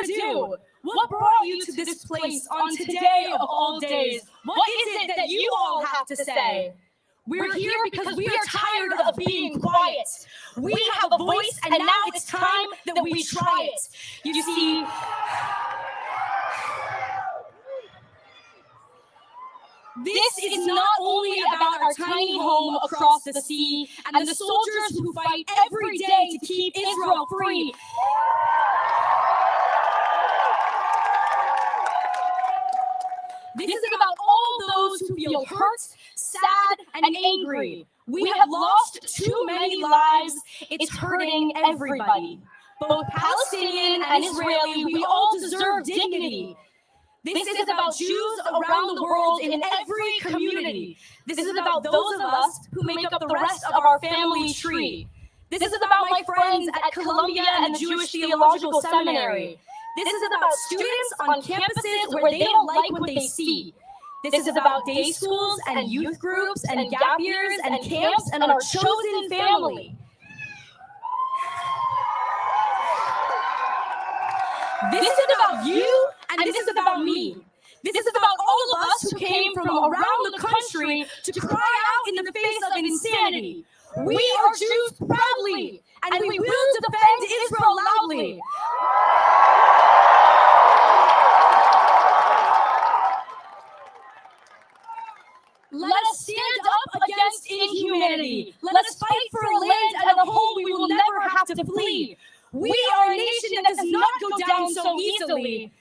ado, what brought you to this place on today of all days? What is it that you all have to say? We're here because we are tired of being quiet. We have a voice, and now it's time that we try it. You see, this is not only about our tiny home across the sea and the soldiers who fight every day to keep Israel free. This is about all those who feel hurt, sad, and angry. We have lost too many lives. It's hurting everybody. Both Palestinian and Israeli, we all deserve dignity. This is about Jews around the world in every community. This is about those of us who make up the rest of our family tree. This is about my friends at Columbia and the Jewish Theological Seminary. This is about students on campuses where they don't like what they see. This is about day schools and youth groups and gap years and camps and our chosen family. This is about you, and this is about me. This is about all of us who came from around the country to cry out in the face of insanity. We are Jews proudly, and we will defend Israel loudly. Let us stand up against inhumanity. Let us fight for a land and a home we will never have to flee. We are a nation that does not go down so easily.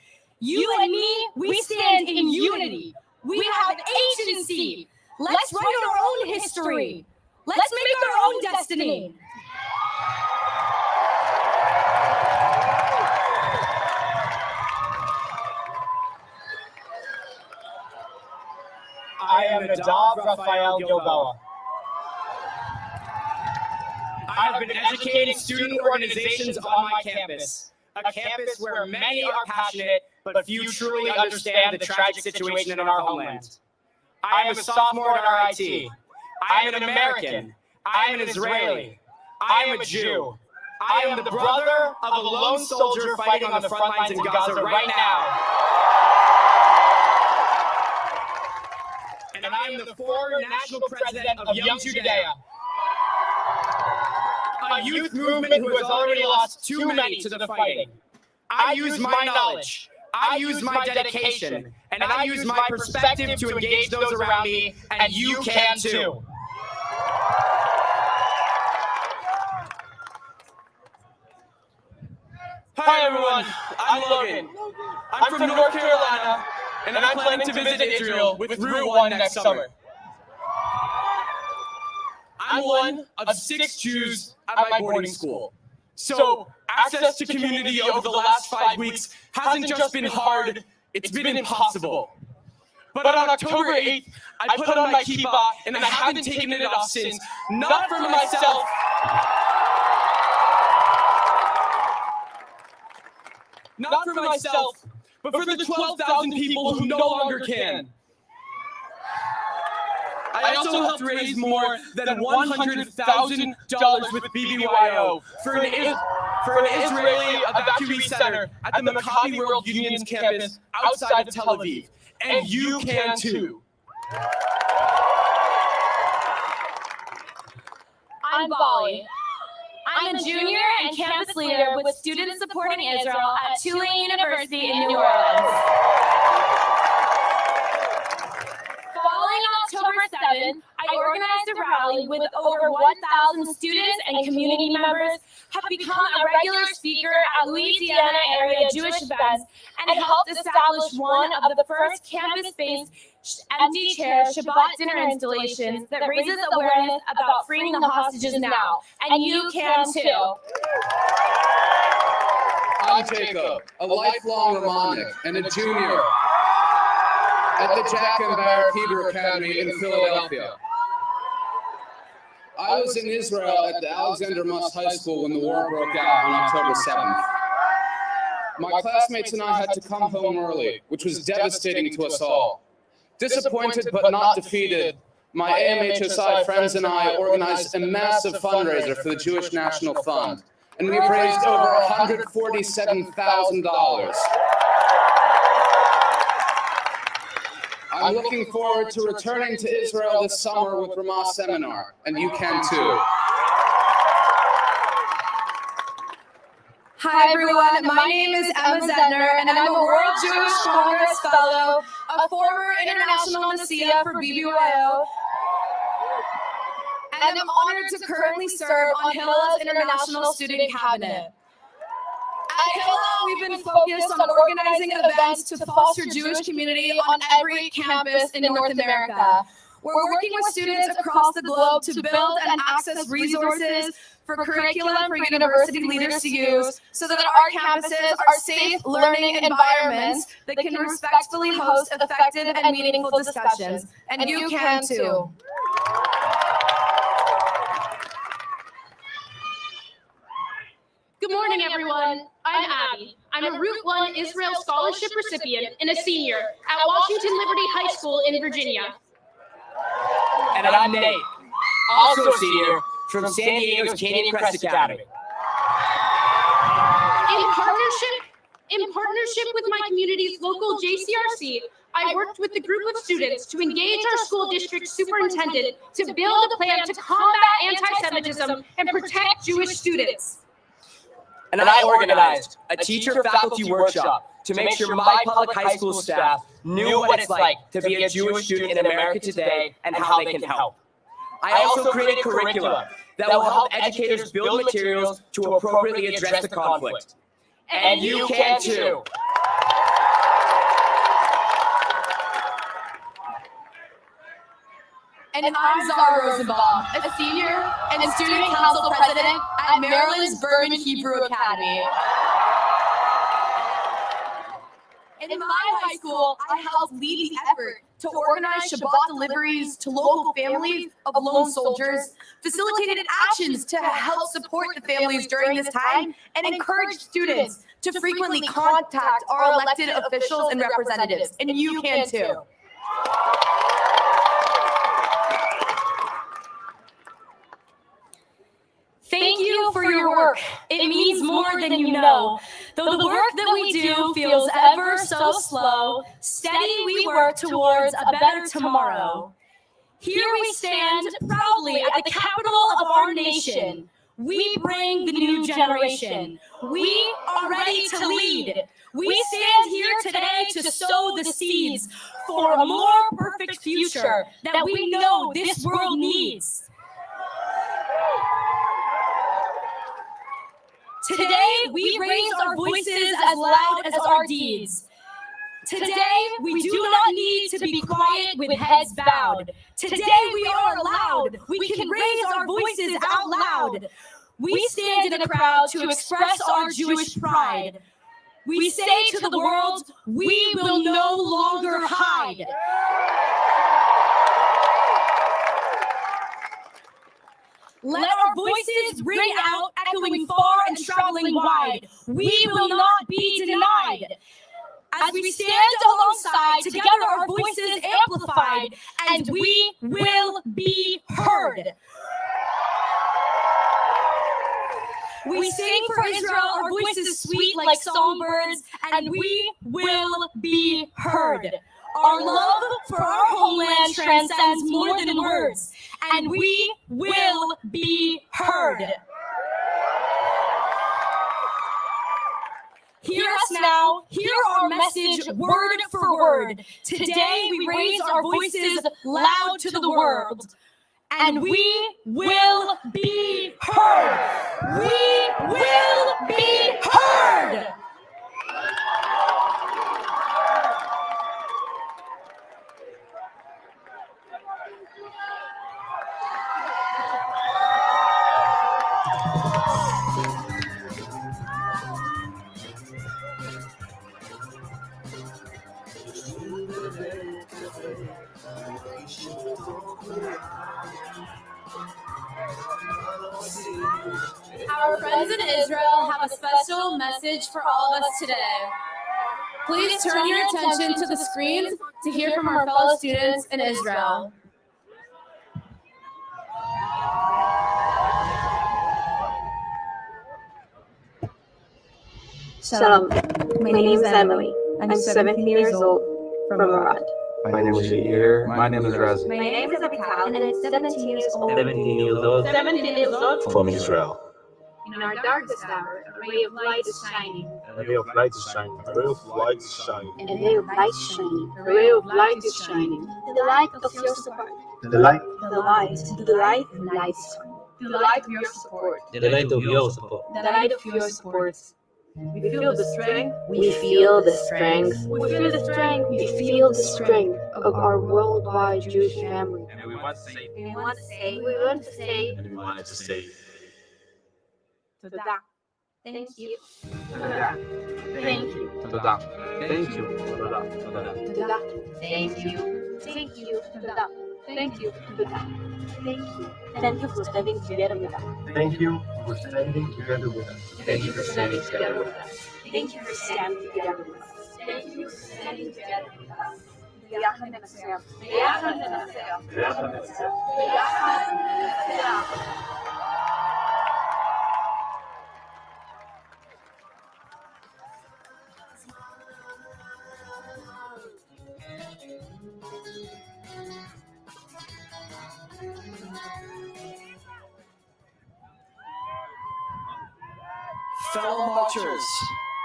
You and me, we stand in unity. We have agency. Let's write our own history. Let's make our own destiny. I am Nadav Raphael Gilboa. I have been educating student organizations on my campus, a campus where many are passionate, but few truly understand the tragic situation in our homeland. I am a sophomore at RIT. I am an American. I am an Israeli. I am a Jew. I am the brother of a lone soldier fighting on the front lines in Gaza right now. And I am the former national president of Young Judea, a youth movement who has already lost too many to the fighting. I use my knowledge, I use my dedication, and I use my perspective to engage those around me, and you can too. Hi everyone, I'm Logan. I'm from North Carolina, and I'm planning to visit Israel with Route 1 next summer. I'm one of 6 Jews at my boarding school. So access to community over the last 5 weeks hasn't just been hard, it's been impossible. But on October 8th, I put on my kippah and I haven't taken it off since, not for myself, but for the 12,000 people who no longer can. I also helped raise more than $100,000 with BBYO for an Israeli evacuee center at the Maccabi World Union's campus outside of Tel Aviv. And you can too. I'm Bali. I'm a junior and campus leader with Students Supporting Israel at Tulane University in New Orleans. Following October 7th, I organized a rally with over 1,000 students and community members, have become a regular speaker at Louisiana area Jewish events, and helped establish one of the first campus-based empty chair Shabbat dinner installations that raises awareness about freeing the hostages now. And you can too. I'm Jacob, a lifelong Romanic and a junior at the Jack and Barrett Hebrew Academy in Philadelphia. I was in Israel at the Alexander Muss High School when the war broke out on October 7th. My classmates and I had to come home early, which was devastating to us all. Disappointed but not defeated, my AMHSI friends and I organized a massive fundraiser for the Jewish National Fund and we've raised over $147,000. I'm looking forward to returning to Israel this summer with Ramah's seminar, and you can too. Hi everyone, my name is Emma Zedner, and I'm a World Jewish Congress Fellow, a former International Nasiya for BBYO, and I'm honored to currently serve on Hillel's International Student Cabinet. At Hillel, we've been focused on organizing events to foster Jewish community on every campus in North America. We're working with students across the globe to build and access resources for curriculum for university leaders to use so that our campuses are safe learning environments that can respectfully host effective and meaningful discussions. And you can too. Good morning, everyone. I'm Abby. I'm a Route 1 Israel Scholarship recipient and a senior at Washington Liberty High School in Virginia. And I'm Nate, also a senior from San Diego's Canyon Crest Academy. In partnership with my community's local JCRC, I worked with a group of students to engage our school district superintendent to build a plan to combat anti-Semitism and protect Jewish students. And I organized a teacher-faculty workshop to make sure my public high school staff knew what it's like to be a Jewish student in America today and how they can help. I also created curricula that will help educators build materials to appropriately address the conflict. And you can too. And I'm Zara Rosenbaum, a senior and student council president at Maryland's Berman Hebrew Academy. In my high school, I helped lead the effort to organize Shabbat deliveries to local families of lone soldiers, facilitated actions to help support the families during this time, and encouraged students to frequently contact our elected officials and representatives. And you can too. Thank you for your work. It means more than you know. Though the work that we do feels ever so slow, steady we work towards a better tomorrow. Here we stand proudly at the capital of our nation. We bring the new generation. We are ready to lead. We stand here today to sow the seeds for a more perfect future that we know this world needs. Today, we raise our voices as loud as our deeds. Today, we do not need to be quiet with heads bowed. Today, we are loud. We can raise our voices out loud. We stand in a crowd to express our Jewish pride. We say to the world, we will no longer hide. Let our voices ring out, echoing far and traveling wide. We will not be denied. As we stand alongside, together our voices amplified, and we will be heard. We sing for Israel, our voices sweet like songbirds, and we will be heard. Our love for our homeland transcends more than words, and we will be heard. Hear us now, hear our message word for word. Today we raise our voices loud to the world, and we will be heard. We will be heard. Our friends in Israel have a special message for all of us today. Please turn your attention to the screens to hear from our fellow students in Israel. Shalom, my name is Emily. I'm 17 years old from Iran. My name is Yair. My name is Raz. My name is Abital and I'm 17 years old. 17 years old. 17 years old. From Israel. In our darkest hour, a ray of light is shining. A ray of light is shining. A ray of light is shining. A ray of light is shining. A ray of light is shining. The light of your support. The light. The light. The light. The light. The light of your support. The light of your support. The light of your support. We feel the strength. We feel the strength. We feel the strength. We feel the strength of our worldwide Jewish family. And we want to say. We want to say. We want to say. And we wanted to say. Toda. Thank you. Toda. Thank you. Toda. Thank you. Toda. Toda. Toda. Thank you. Thank you. Toda. Thank you. Toda. Thank you. Thank you for standing together with us. Thank you for standing together with us. Thank you for standing together with us. Thank you for standing together with us. Thank you for standing together with us. ביחד ננצח. ביחד ננצח. ביחד ננצח. ביחד ננצח. Fellow marchers,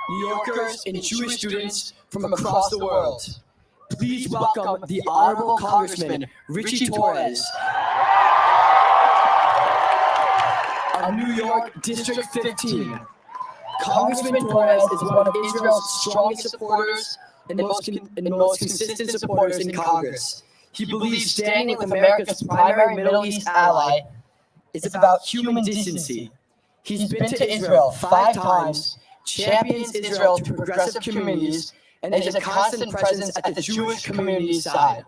New Yorkers, and Jewish students from across the world, please welcome the Honorable Congressman Richie Torres of New York District 15. Congressman Torres is one of Israel's strongest supporters and the most consistent supporters in Congress. He believes standing with America's primary Middle East ally is about human decency. He's been to Israel 5 times, champions Israel to progressive communities, and is a constant presence at the Jewish community's side.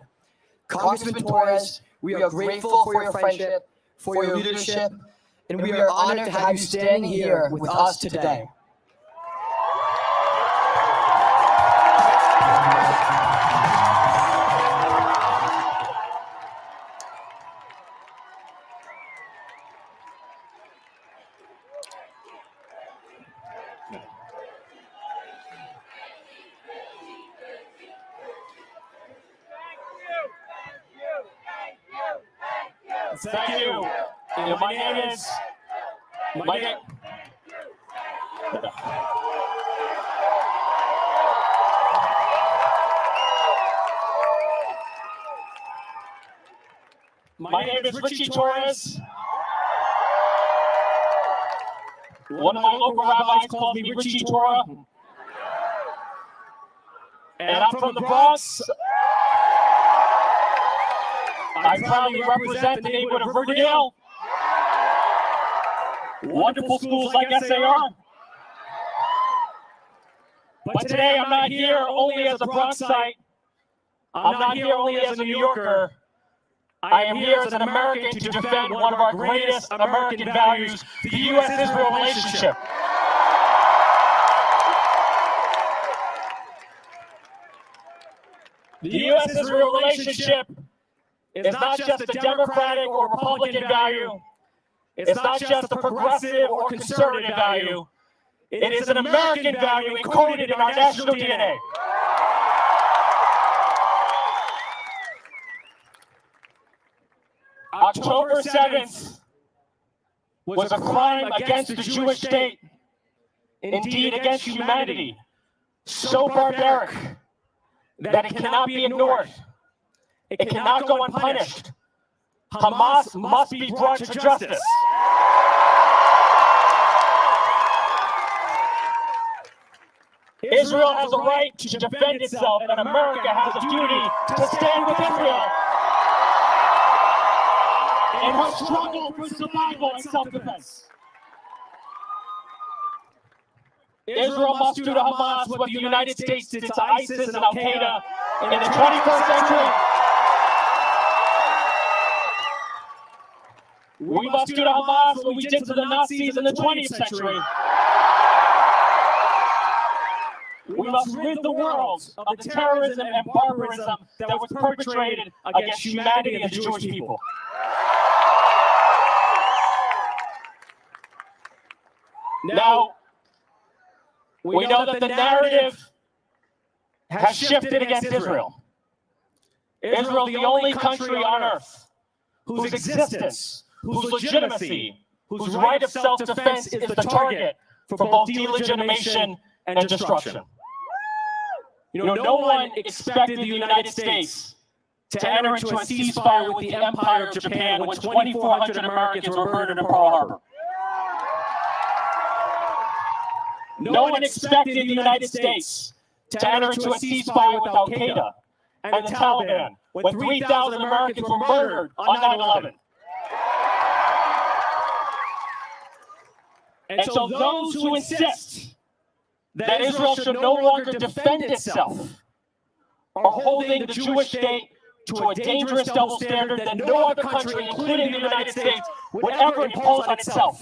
Congressman Torres, we are grateful for your friendship, for your leadership, and we are honored to have you standing here with us today. Thank you. My name is. My name is Richie Torres. One of my local rabbis calls me Richie Torah. And I'm from the Bronx. I proudly represent the neighborhood of Riverdale. Wonderful schools like SAR. But today I'm not here only as a Bronxite. I'm not here only as a New Yorker. I am here as an American to defend one of our greatest American values, the U.S.-Israel relationship. The U.S.-Israel relationship is not just a Democratic or Republican value. It's not just a progressive or conservative value. It is an American value encoded in our national DNA. October 7th was a crime against the Jewish state, indeed against humanity, so barbaric that it cannot be ignored. It cannot go unpunished. Hamas must be brought to justice. Israel has a right to defend itself, and America has a duty to stand with Israel in her struggle for survival and self-defense. Israel must do to Hamas what the United States did to ISIS and Al-Qaeda in the 21st century. We must do to Hamas what we did to the Nazis in the 20th century. We must rid the world of the terrorism and barbarism that was perpetrated against humanity and the Jewish people. Now, we know that the narrative has shifted against Israel. Israel is the only country on earth whose existence, whose legitimacy, whose right of self-defense is the target for both delegitimation and destruction. No one expected the United States to enter into a ceasefire with the Empire of Japan when 2,400 Americans were murdered in Pearl Harbor. No one expected the United States to enter into a ceasefire with Al-Qaeda and the Taliban when 3,000 Americans were murdered on 9/11. And so those who insist that Israel should no longer defend itself are holding the Jewish state to a dangerous double standard that no other country, including the United States, would ever impose on itself.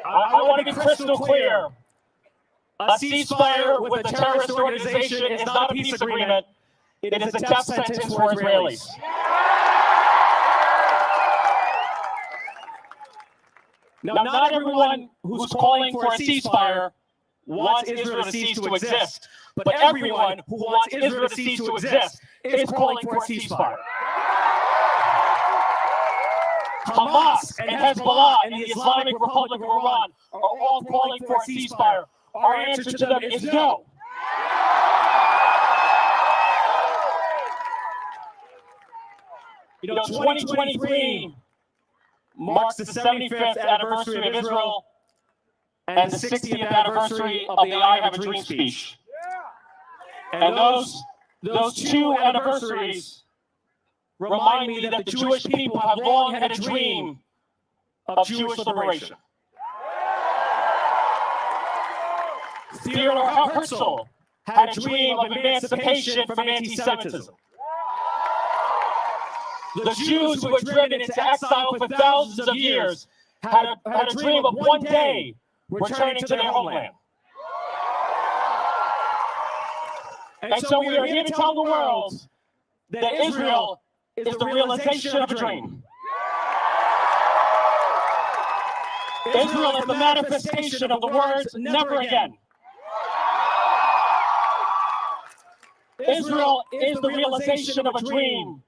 I want to be crystal clear. A ceasefire with a terrorist organization is not a peace agreement. It is a death sentence for Israelis. Now, not everyone who's calling for a ceasefire wants Israel to cease to exist, but everyone who wants Israel to cease to exist is calling for a ceasefire. Hamas and Hezbollah and the Islamic Republic of Iran are all calling for a ceasefire. Our answer to them is no. You know, 2023 marks the 75th anniversary of Israel and the 60th anniversary of the I Have a Dream speech. And those two anniversaries remind me that the Jewish people have long had a dream of Jewish liberation. Theodore Herzog had a dream of emancipation from anti-Semitism. The Jews who were driven into exile for thousands of years had a dream of one day returning to their homeland. And so we are here to tell the world that Israel is the realization of a dream. Israel is the manifestation of the words, never again. Israel is the realization of a dream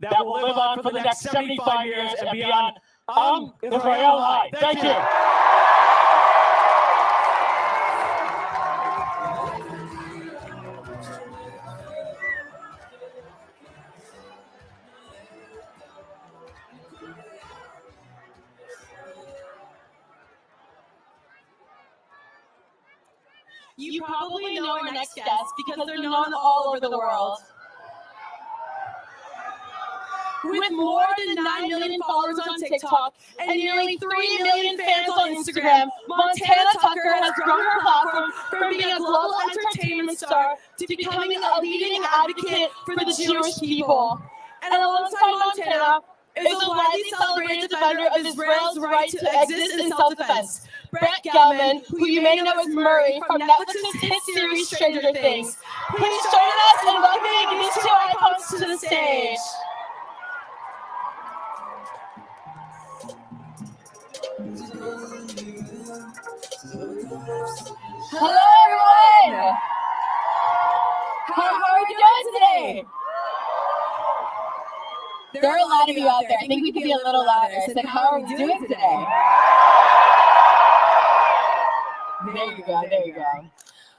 that will live on for the next 75 years and beyond. Israel high. Thank you. You probably know our next guest because they're known all over the world. With more than 9 million followers on TikTok and nearly 3 million fans on Instagram, Montana Tucker has grown her platform from being a global entertainment star to becoming a leading advocate for the Jewish people. And alongside Montana is a widely celebrated defender of Israel's right to exist in self-defense, Brett Gelman, who you may know as Murray from Netflix's hit series Stranger Things. Please join us in welcoming these two icons to the stage. Hello, everyone! How are you doing today? There are a lot of you out there. I think we could be a little louder. I said, how are we doing today? There you go, there you go.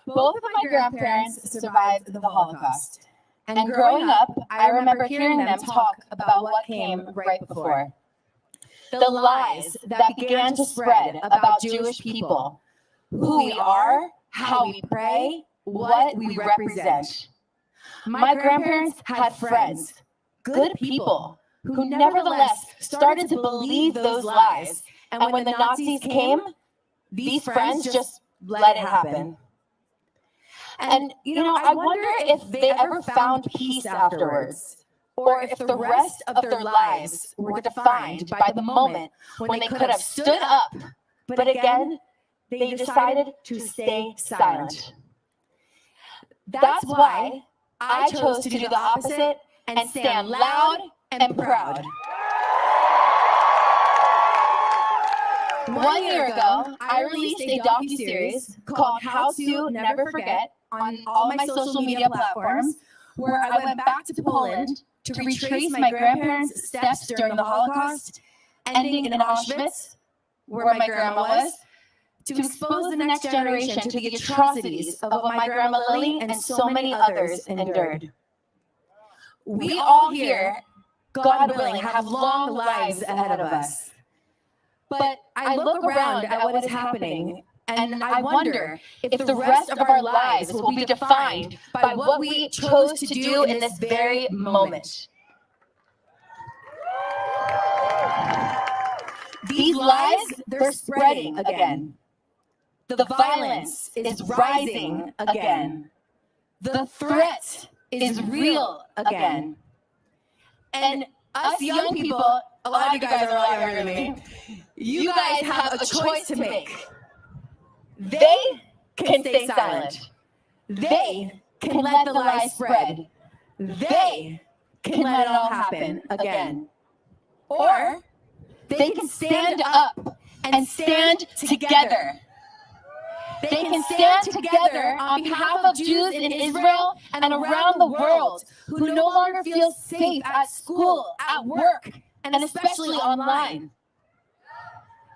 Both of my grandparents survived the Holocaust. And growing up, I remember hearing them talk about what came right before. The lies that began to spread about Jewish people, who we are, how we pray, what we represent. My grandparents had friends, good people, who nevertheless started to believe those lies. And when the Nazis came, these friends just let it happen. And, I wonder if they ever found peace afterwards, or if the rest of their lives were defined by the moment when they could have stood up, but again, they decided to stay silent. That's why I chose to do the opposite and stand loud and proud. 1 year ago, I released a docuseries called How to Never Forget on all my social media platforms, where I went back to Poland to retrace my grandparents' steps during the Holocaust, ending in Auschwitz, where my grandma was, to expose the next generation to the atrocities of what my grandma Lily and so many others endured. We all here, God willing, have long lives ahead of us. But I look around at what is happening, and I wonder if the rest of our lives will be defined by what we chose to do in this very moment. These lies, they're spreading again. The violence is rising again. The threat is real again. And us young people, a lot of you guys are a lot younger than me, you guys have a choice to make. They can stay silent. They can let the lies spread. They can let it all happen again. Or they can stand up and stand together. They can stand together on behalf of Jews in Israel and around the world who no longer feel safe at school, at work, and especially online.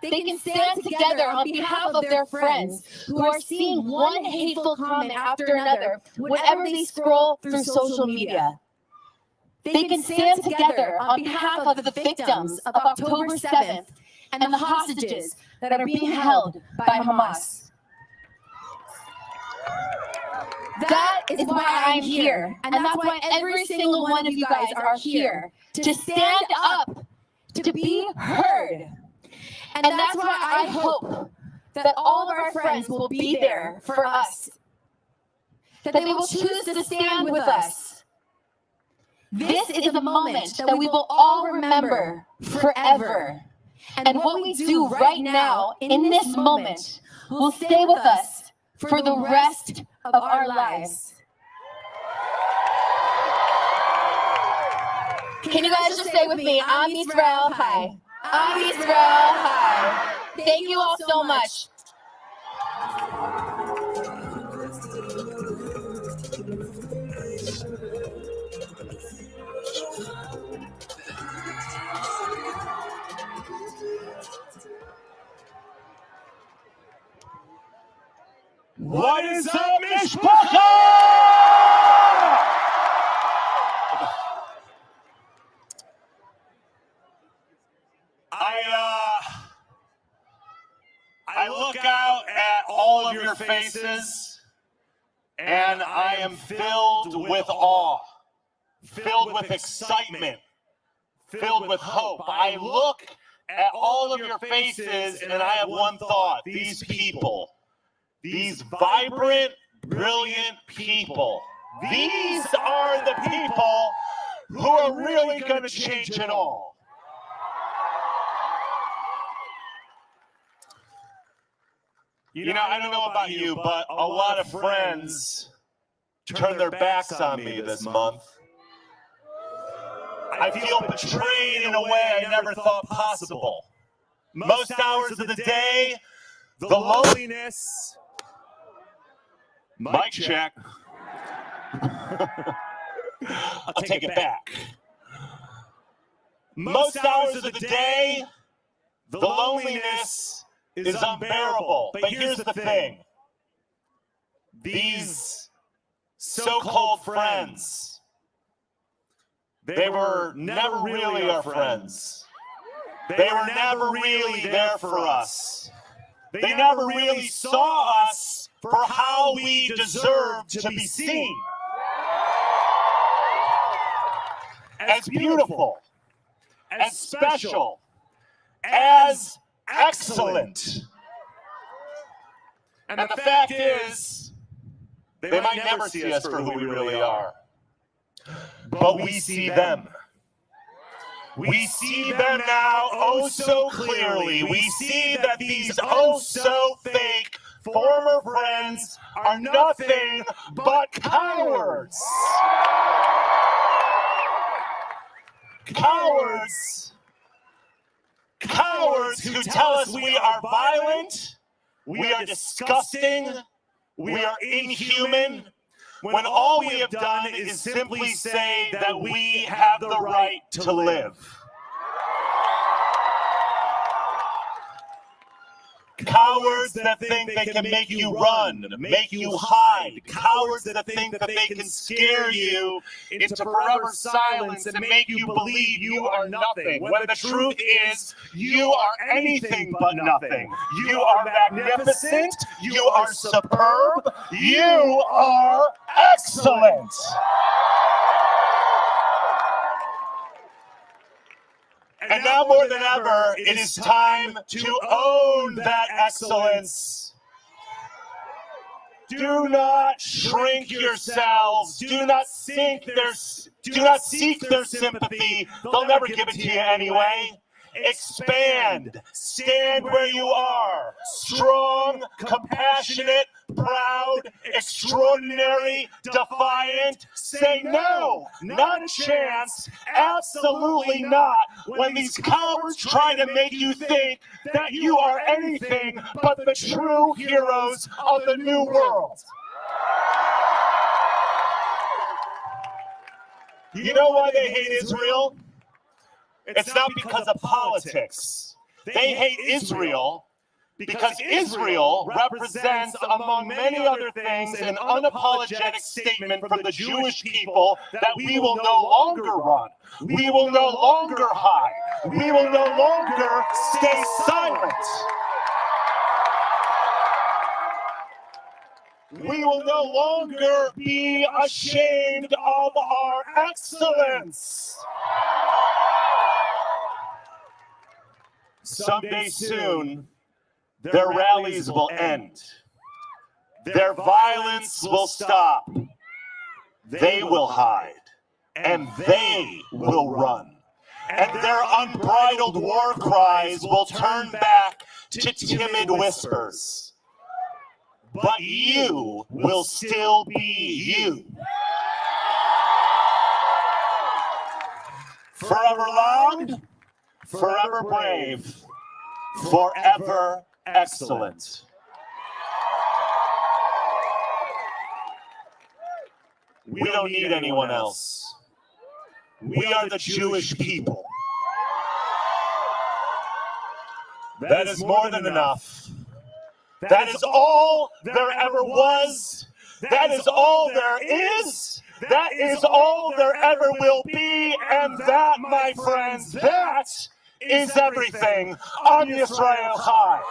They can stand together on behalf of their friends who are seeing one hateful comment after another whenever they scroll through social media. They can stand together on behalf of the victims of October 7th and the hostages that are being held by Hamas. That is why I'm here, and that's why every single one of you guys are here, to stand up, to be heard. And that's why I hope that all of our friends will be there for us, that they will choose to stand with us. This is a moment that we will all remember forever. And what we do right now, in this moment, will stay with us for the rest of our lives. Can you guys just say with me, Am Yisrael Chai. Am Yisrael Chai. Thank you all so much. What is up, Mishpacha? I look out at all of your faces, and I am filled with awe, filled with excitement, filled with hope. I look at all of your faces, and I have one thought: these people. These vibrant, brilliant people. These are the people who are really going to change it all. You know, I don't know about you, but a lot of friends turned their backs on me this month. I feel betrayed in a way I never thought possible. Most hours of the day, the loneliness. Mic check. I'll take it back. Most hours of the day, the loneliness is unbearable. But here's the thing. These so-called friends, they were never really our friends. They were never really there for us. They never really saw us for how we deserve to be seen. As beautiful, as special, as excellent. And the fact is, they might never see us for who we really are. But we see them. We see them now oh so clearly. We see that these oh so fake former friends are nothing but cowards. Cowards. Cowards who tell us we are violent, we are disgusting, we are inhuman, when all we have done is simply say that we have the right to live. Cowards that think they can make you run, make you hide. Cowards that think that they can scare you into forever silence and make you believe you are nothing, when the truth is you are anything but nothing. You are magnificent, you are superb, you are excellent. And now more than ever, it is time to own that excellence. Do not shrink yourselves. Do not seek their sympathy. They'll never give it to you anyway. Expand. Stand where you are. Strong, compassionate, proud, extraordinary, defiant. Say no, not a chance, absolutely not, when these cowards try to make you think that you are anything but the true heroes of the new world. You know why they hate Israel? It's not because of politics. They hate Israel because Israel represents, among many other things, an unapologetic statement from the Jewish people that we will no longer run. We will no longer hide. We will no longer stay silent. We will no longer be ashamed of our excellence. Someday soon, their rallies will end. Their violence will stop. They will hide. And they will run. And their unbridled war cries will turn back to timid whispers. But you will still be you. Forever long, forever brave, forever excellent. We don't need anyone else. We are the Jewish people. That is more than enough. That is all there ever was. That is all there is. That is all there ever will be. And that, my friends, that is everything. Am Yisrael Chai.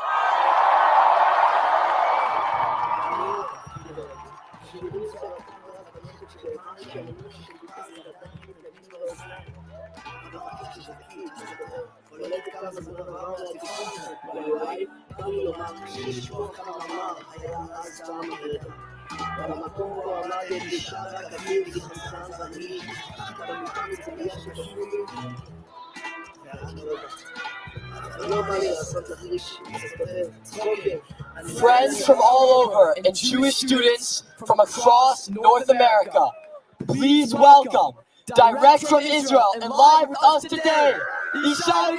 Friends from all over and Jewish students from across North America, please welcome, direct from Israel and live with us today, Isha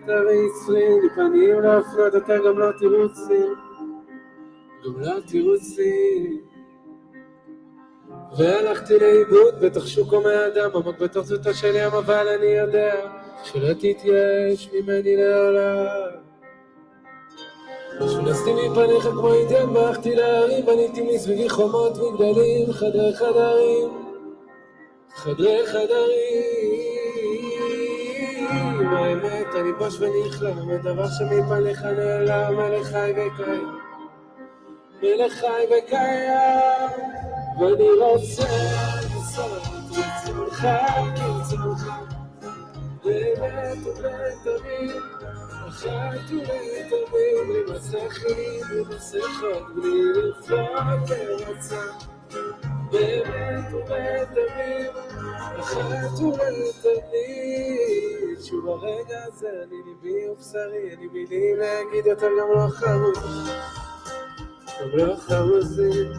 הרי ישראלי, פנים להפנות, אתה גם לא תירוצים, גם לא תירוצים. והלכתי לאיבוד בתוך שוק הומי אדם, עמוק בתוך זאתו של ים, אבל אני יודע שלא תתייאש ממני לעולם. שולסתי מפניך כמו אידיוט, ברחתי להרים, בניתי מסביבי חומות וגדלים, חדרי חדרים, חדרי חדרים. האמת, אני בוש ונכלם, הדבר שמפניך נעלם, מלך חי וקיים, מלך חי וקיים. ואני רוצה לנסות רצונך כרצונך, באמת ובתמיד, אחת ולתמיד, בלי מסכים, בלי מסכות, בלי לפעול ברצון. באמת ובתמיד, אחת ולתמיד. שוב הרגע הזה, אני ליבי ובשרי, אני מילים להגיד אותם גם לא חרוזים, גם לא חרוזים.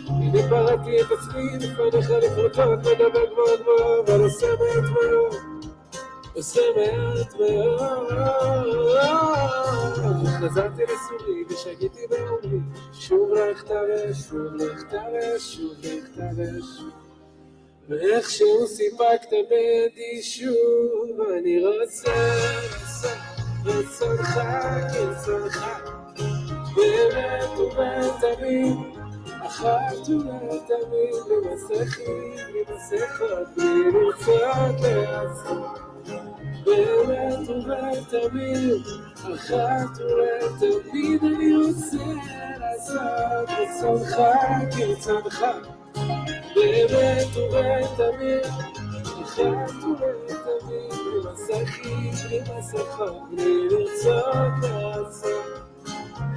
הנה פרעתי את עצמי לפניך לפרוטות, מדבר גבוה גבוה, אבל עושה מעט מאוד, עושה מעט מאוד. חזרתי לסורי ושגיתי באומרי, שוב לך תרש, שוב לך תרש, שוב לך תרש. ואיכשהו סיפקת בידי שוב, אני רוצה לעשות רצונך כרצונך, באמת ובתמיד, אחת ולתמיד, בלי מסכים, בלי מסכות, בלי לרצות לעצור. באמת ובתמיד, אחת ולתמיד, אני רוצה לעשות רצונך כרצונך, באמת ובתמיד, אחת ולתמיד, בלי מסכים, בלי מסכות, בלי לרצות לעצור.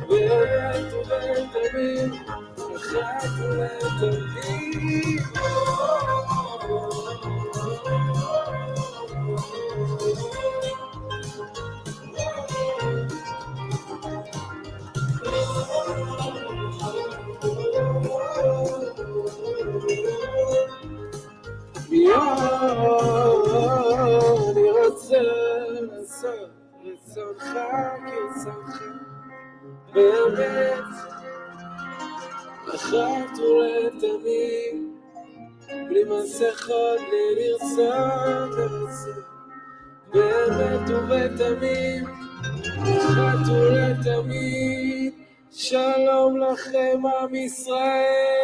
באמת ובתמיד, אחת ולתמיד. אני רוצה לעשות רצונך כרצונך, באמת אחת ולתמיד, בלי מסכות, בלי לרצות לעצור. באמת ובתמיד, אחת ולתמיד, שלום לכם עם ישראל.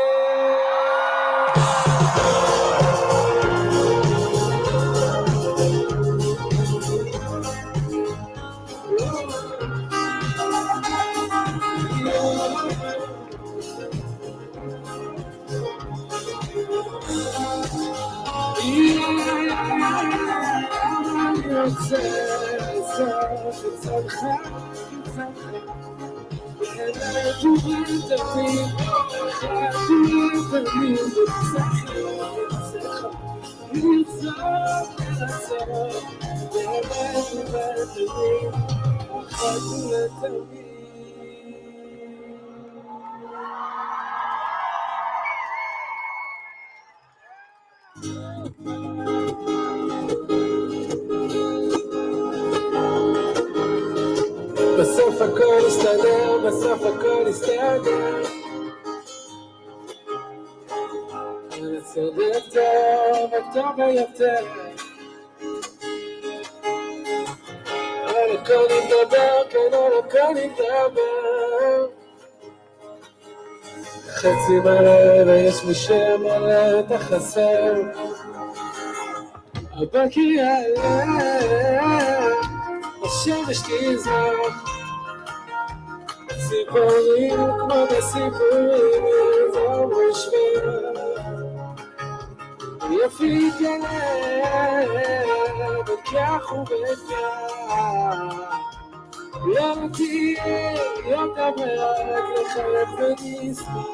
אני רוצה לעשות רצונך כרצונך, באמת ובתמיד, אחת ולתמיד, בצחוק, לרצות לעצור. באמת ובתמיד, אחת ולתמיד. בסוף הכל יסתדר, בסוף הכל יסתדר. אני צודק טוב, הטוב ביותר. על הכל נדבר, כן על הכל נדבר. חצי מלא ויש לי שם מלא, אתה חסר. הבוקר יעלה, השמש תזרח, ציפורים כמו בסיפורים יזרום ושבר, יפי יתגלה בכך ובכך, לא תהיה יותר רק לחלק ונשמח.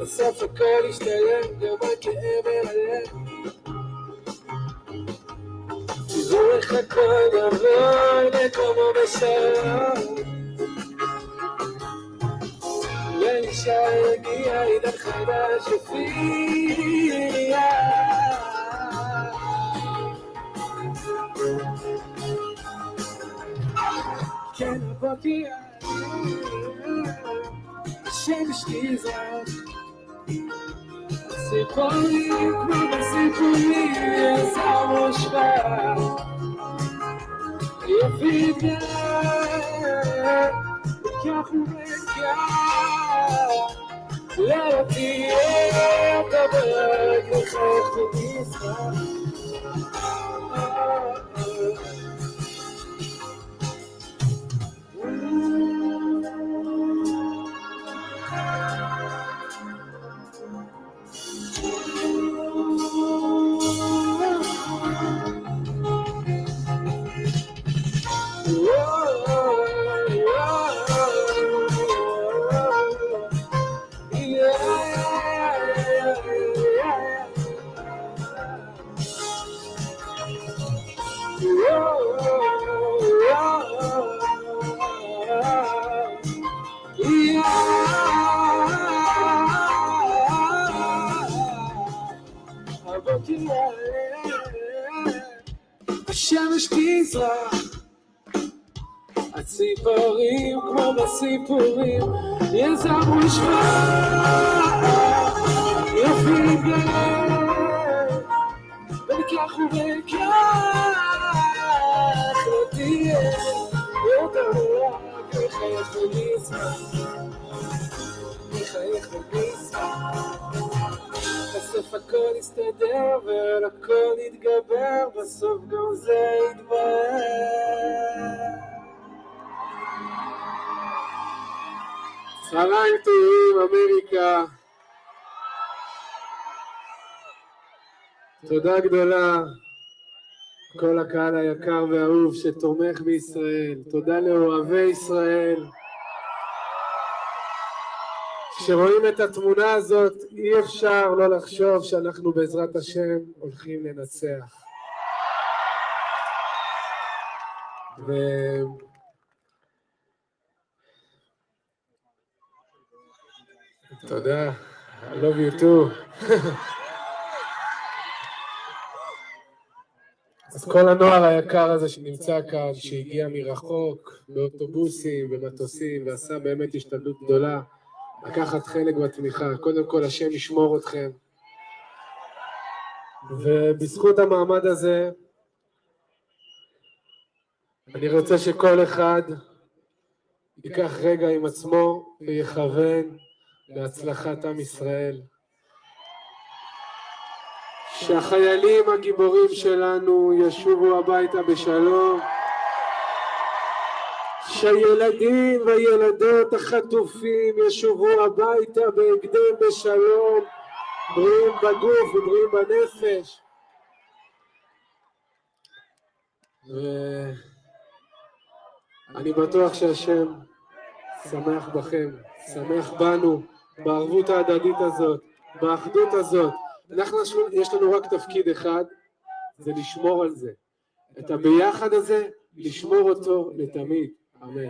בסוף הכל ישתלם, גם הכאב ילם. תראו איך הכל יבוא מקומו בשלום. ואני שהגיע עידן חדש הופיע. כן הבוקר השמש תזרח, ציפורים כמו בסיפורים יצא מושבע, יפי וכך וכך לא תהיה תבק לחייך ותשמח. השמש תזרח, הציפורים כמו בסיפורים יזמו שבח, יופי יתגלה וכך וכך לא תהיה יותר רק לחייך ולשמח, לחייך ולשמח. בסוף הכל יסתדר ועל הכל יתגבר, בסוף גם זה יתברר. צהריים טובים אמריקה, תודה גדולה כל הקהל היקר והאהוב שתומך בישראל, תודה לאוהבי ישראל. כשרואים את התמונה הזאת אי אפשר לא לחשוב שאנחנו בעזרת השם הולכים לנצח. תודה, I love you too. אז כל הנוער היקר הזה שנמצא כאן, שהגיע מרחוק, באוטובוסים, במטוסים, ועשה באמת השתדלות גדולה, לקחת חלק בתמיכה. קודם כל השם ישמור אתכם, ובזכות המעמד הזה אני רוצה שכל אחד ייקח רגע עם עצמו ויכוון להצלחת עם ישראל, שהחיילים הגיבורים שלנו ישובו הביתה בשלום, שהילדים והילדות החטופים ישובו הביתה בהקדם בשלום, בריאים בגוף ובריאים בנפש. ואני בטוח שהשם שמח בכם, שמח בנו, בערבות ההדדית הזאת, באחדות הזאת. יש לנו רק תפקיד אחד, זה לשמור על זה. את הביחד הזה, לשמור אותו לתמיד. אמן.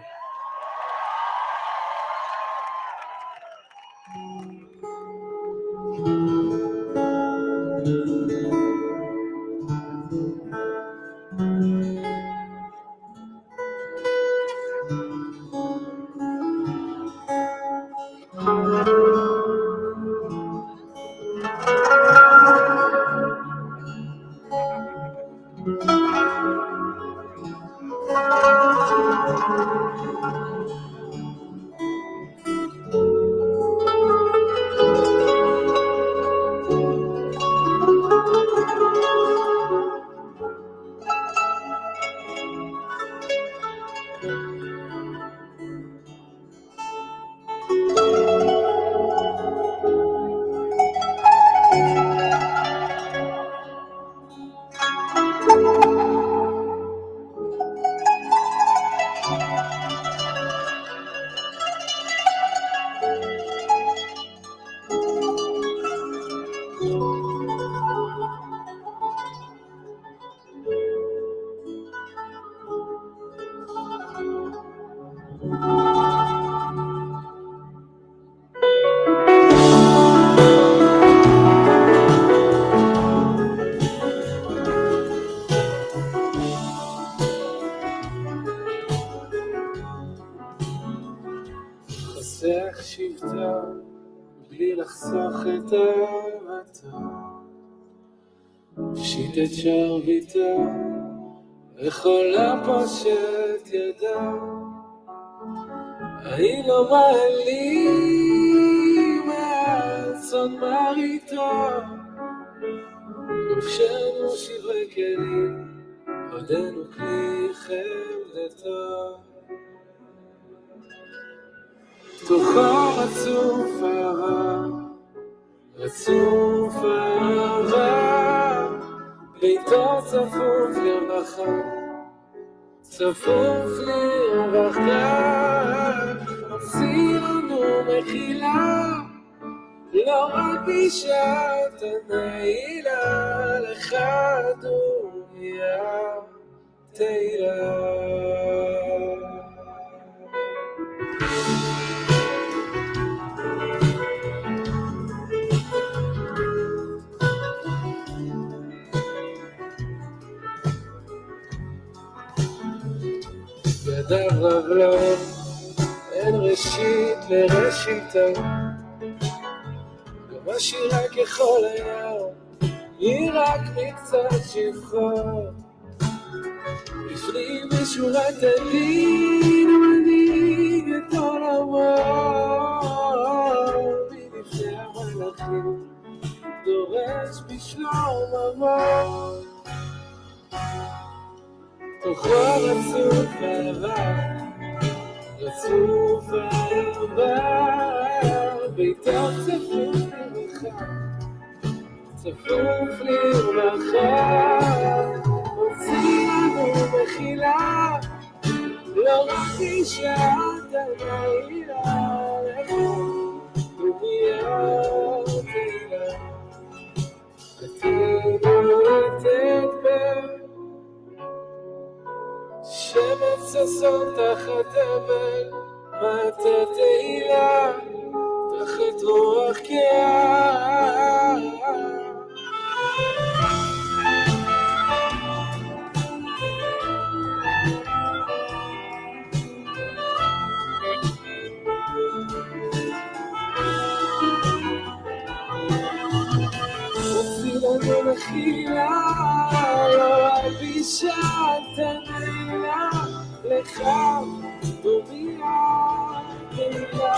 לטובתו. פשיט את שרביטו וכל הפושט ידו. אני לא מעלים מהצאן מרעיתו. גופשנו שברי כלים, עודנו כלי חמדתו. תוכו רצוף אהבה, רצוף אהבה, ביתו צפוף לרווחה, צפוף לרווחה, מוציא לנו מחילה, לא רק בשעת הנעילה, לך דומיה תהילה. ידיו רגליו, אין ראשית לראשיתו, גם השירה ככל היער, היא רק מקצת שבחו. בפנים בשורת הדין, המנהיג את עולמו, מלפני המלאכים, דורש בשלום עמו. תוכו רצוף אהבה, רצוף אהבה, ביתו צפוף לרווחה, צפוף לרווחה, מוציא לנו מחילה, לא רק בשעת הנעילה, לך דומיה תהילה. עתידו לתת בה שמץ ששון תחת אבל, מטה תהילה, תחת רוח קאה. מוציא לנו מחילה, לא רק בשעת הנעילה, לך דומיה תהילה.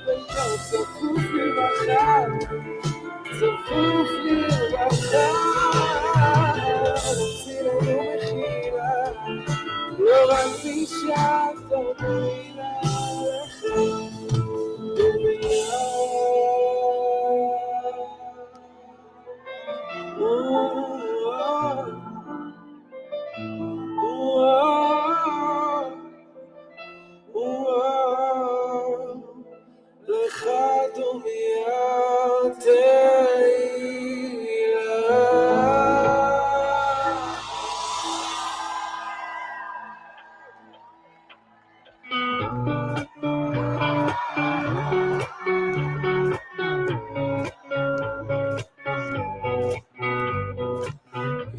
ביתו צפוף לרווחה, צפוף לרווחה, מוציא לנו מחילה, לא רק בשעת הנעילה, לך דומיה. לך דומיה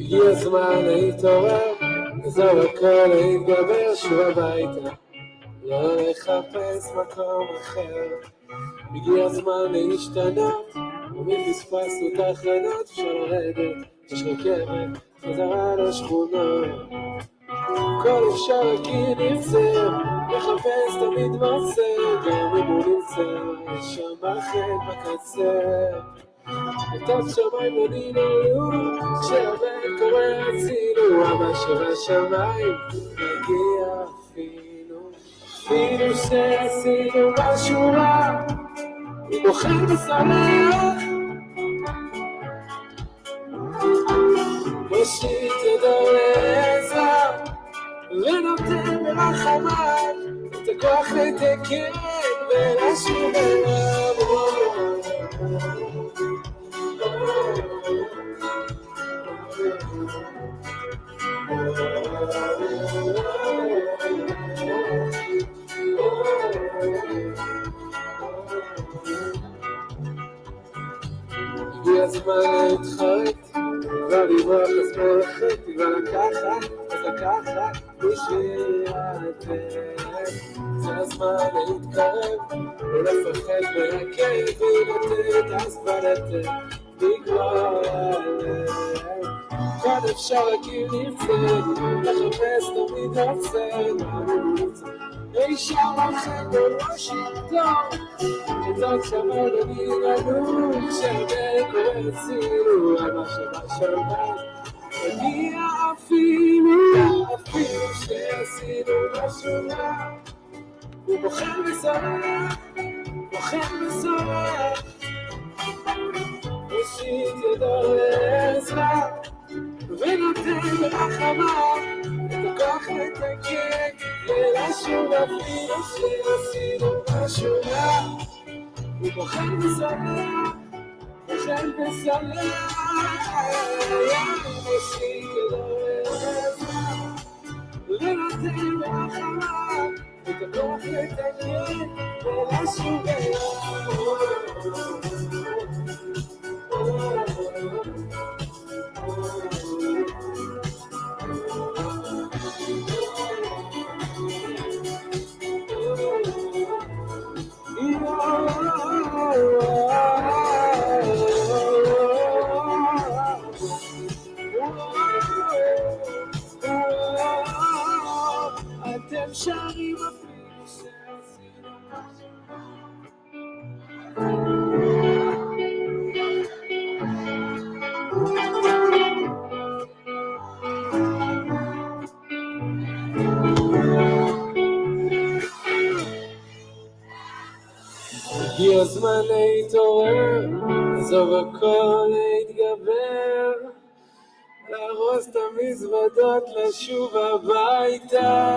הגיע הזמן להתעורר, זהו הכל להתגבר שוב הביתה, לא לחפש מקום אחר. הגיע הזמן להשתנות, ומי פספסנו תחנות, אפשר לרדת, יש רכבת, חזרה לשכונות. כל אפשר כי נמצא, לחפש תמיד מוצא, גם אם הוא נמצא, יש שם בחד בקצה. אותם שמיים לא ננעלו, כשהבן קורא הצילו, אבא שבשמיים מגיע אפילו שעשינו משהו רע, הוא בוחר ושמח, מושיט ידו לעזר ונותן ברחמיו את הכוח לתקן ולשוב אליו. הגיע הזמן להתחרט, ולברוח לשמאל החטא ולקחת, אז לקחת בשביל לתת. זה הזמן להתקרב, לא לפחד מהכאב ולתת, אז כבר לתת, לגמור הלב. כבר אפשר להכיר נרצה, לחפש תמיד רוצה, אי שם לכם בראש איתו, את שמן אני ננוג, שהרבה קורא אצילו, על מה שבשבת. מגיע אפילו שעשינו משהו רע, הוא בוחר ושמח, מושיט ידו לעזרה, ונותן ברחמה את הכוח לתקן, ולשוב אפילו שעשינו משהו רע, הוא בוחר ושמח, מושיט ידו לעזרה, ונותן ברחמה את הכוח לתקן, ולשוב אתם שרים אפילו שעשינו הגיע הזמן להתעורר, עזוב הכל להתגבר, להרוס את המזוודות, לשוב הביתה.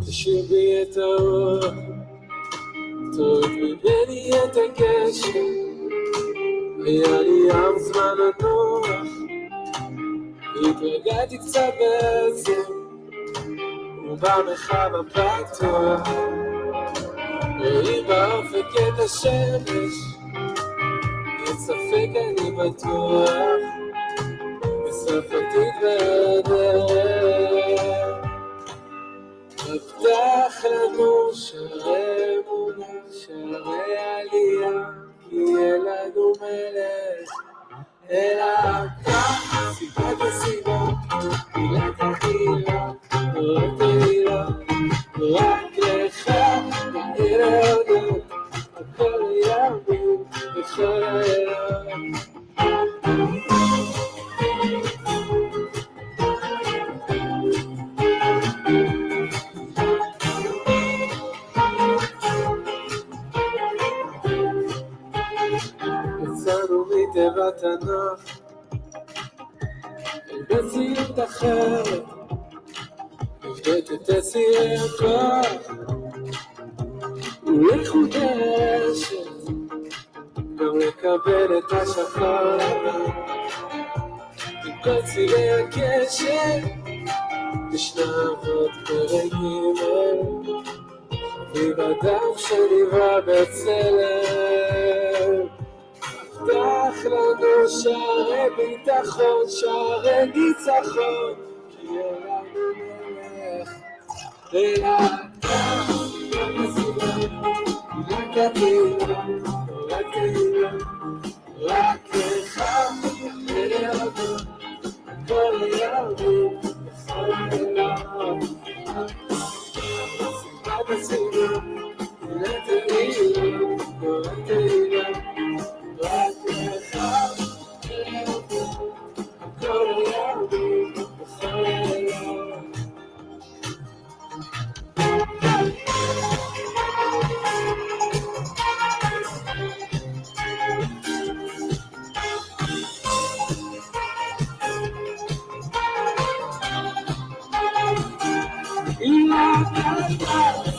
תשאיר בי את האור, תוריד ממני את הקשר, היה לי ים זמן הנוח, התרגעתי קצת בעצם, ובמרחב הפתוח, ראי באופק את השמש, אין ספק אני בטוח, בסוף עתיד והדרך, הבטח לנו שערי אמונה, שערי עלייה, כי יהיה לנו מלך, אלא כאן סיבת הסיבה, מילת החילה, רק תהילה, רק לך להודות, הכל יבין בכל העולם. יצאנו מתיבת הנוח, במציאות אחרת, נבדק את השיאי הכוח, ולחודשת, גם לקבל את השחר לבן, עם כל צירי הקשר, תשנבות ברגעים אלו, חביב אדם שנברא בצלם, הבטח לנו שערי ביטחון, שערי ניצחון, כי יהיה לנו מלך, אלא כאן, רק הסיבה, רק התהילה, רק תהילה, רק לך להודות, הכל יבין בכל העולם. סיבת הסיבה, רק תהילה, רק תהילה, רק לך להודות, הכל יבין בכל העולם.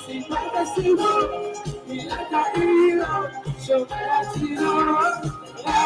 סיבת הסיבות, מילת העילות, שומע צלילות, רק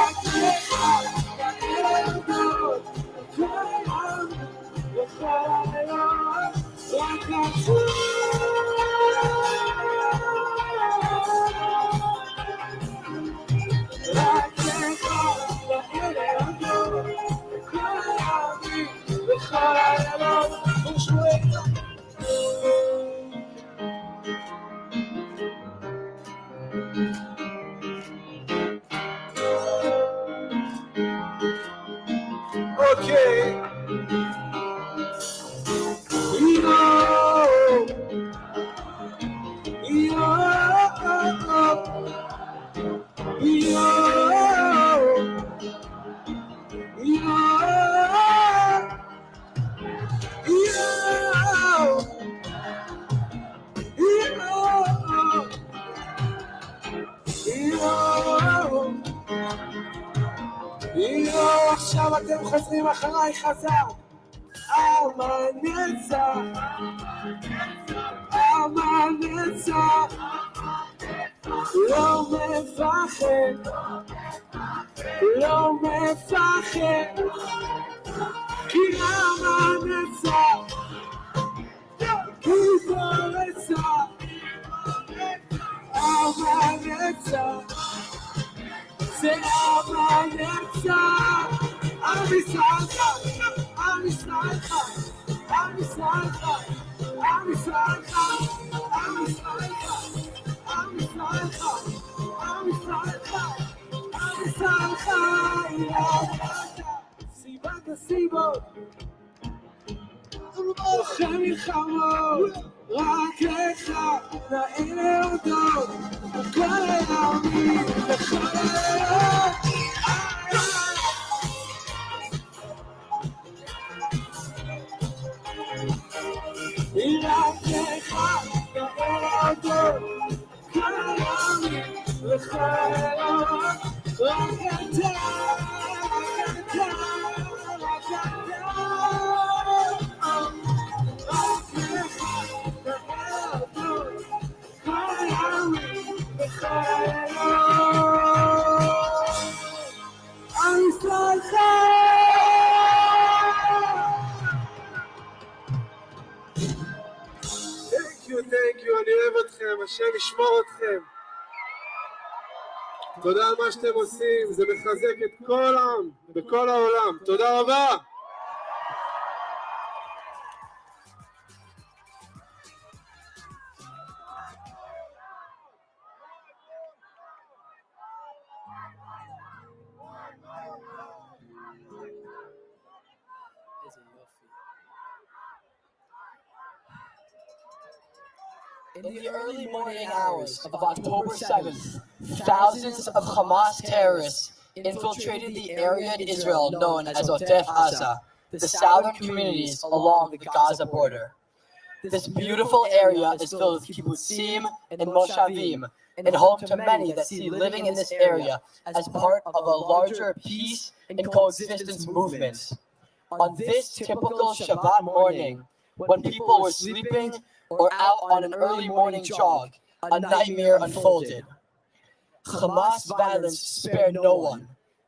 Okay. עכשיו אתם חוזרים אחריי חזק. עם הנצח, עם הנצח, לא מפחד, לא מפחד, כי עם הנצח, הוא ברצח, עם הנצח, זה עם הנצח, עם ישראל חי, עם ישראל חי, עם ישראל חי, עם ישראל חי, עם ישראל חי, עם ישראל חי, עם ישראל חי, עם ישראל חי, סיבת הסיבות, אוכלי מלחמות, רק אחד נעים להודות, כל הימים לכל הלילות. רק אחד נעים להודות, כל הימים לכל הלילות. רק אתה, רק אתה, רק Thank you, אני אוהב אתכם, השם ישמור אתכם. תודה על מה שאתם עושים, זה מחזק את כל העם, בכל העולם. תודה רבה. In the early morning hours of October 7th, thousands of Hamas terrorists infiltrated the area in Israel known as Advocacy, the southern communities along the Gaza border. This beautiful area is filled with kibbutzim and moshavim, and home to many that see living in this area as part of a larger peace and coexistence movement. On this typical Shabbat morning, when people were sleeping or out on an early morning jog, a nightmare unfolded. Hamas violence spared no one.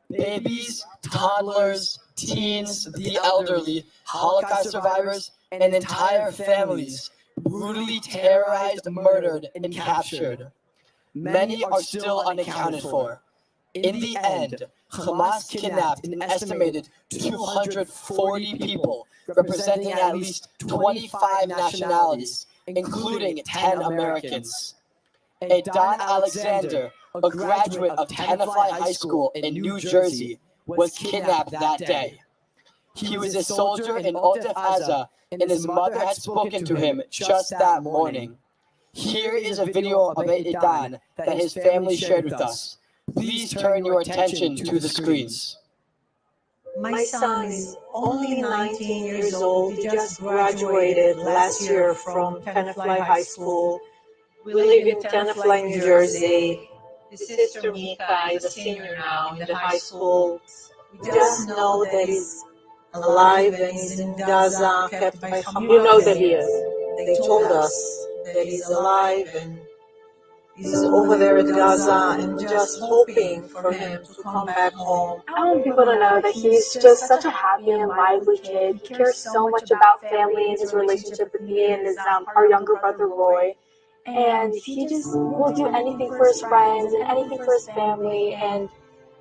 Babies, toddlers, teens, the elderly, Holocaust survivors, and entire families brutally terrorized, murdered, and captured. Many are still unaccounted for. In the end, Hamas kidnapped an estimated 240 people, representing at least 25 nationalities, including 10 Americans. Don Alexander, a graduate of Tenafly High School in New Jersey, was kidnapped that day. He was a soldier in Advocacy, and his mother had spoken to him just that morning. Here is a video of Don that his family shared with us. Please turn your attention to the screens. My son is only 19 years old. He just graduated last year from Tenafly High School. We live in Tenafly, New Jersey. His sister Mika is a senior now in the high school. We just know that he's alive and he's in Gaza, kept by Hamas. You know that he is. They told us that he's alive and He's over there at Gaza and just hoping for him to come back home. I want people to know that he's just such a happy and lively kid. He cares so much about family and his relationship with me and his our younger brother Roy. And he just will do anything for his friends and anything for his family. And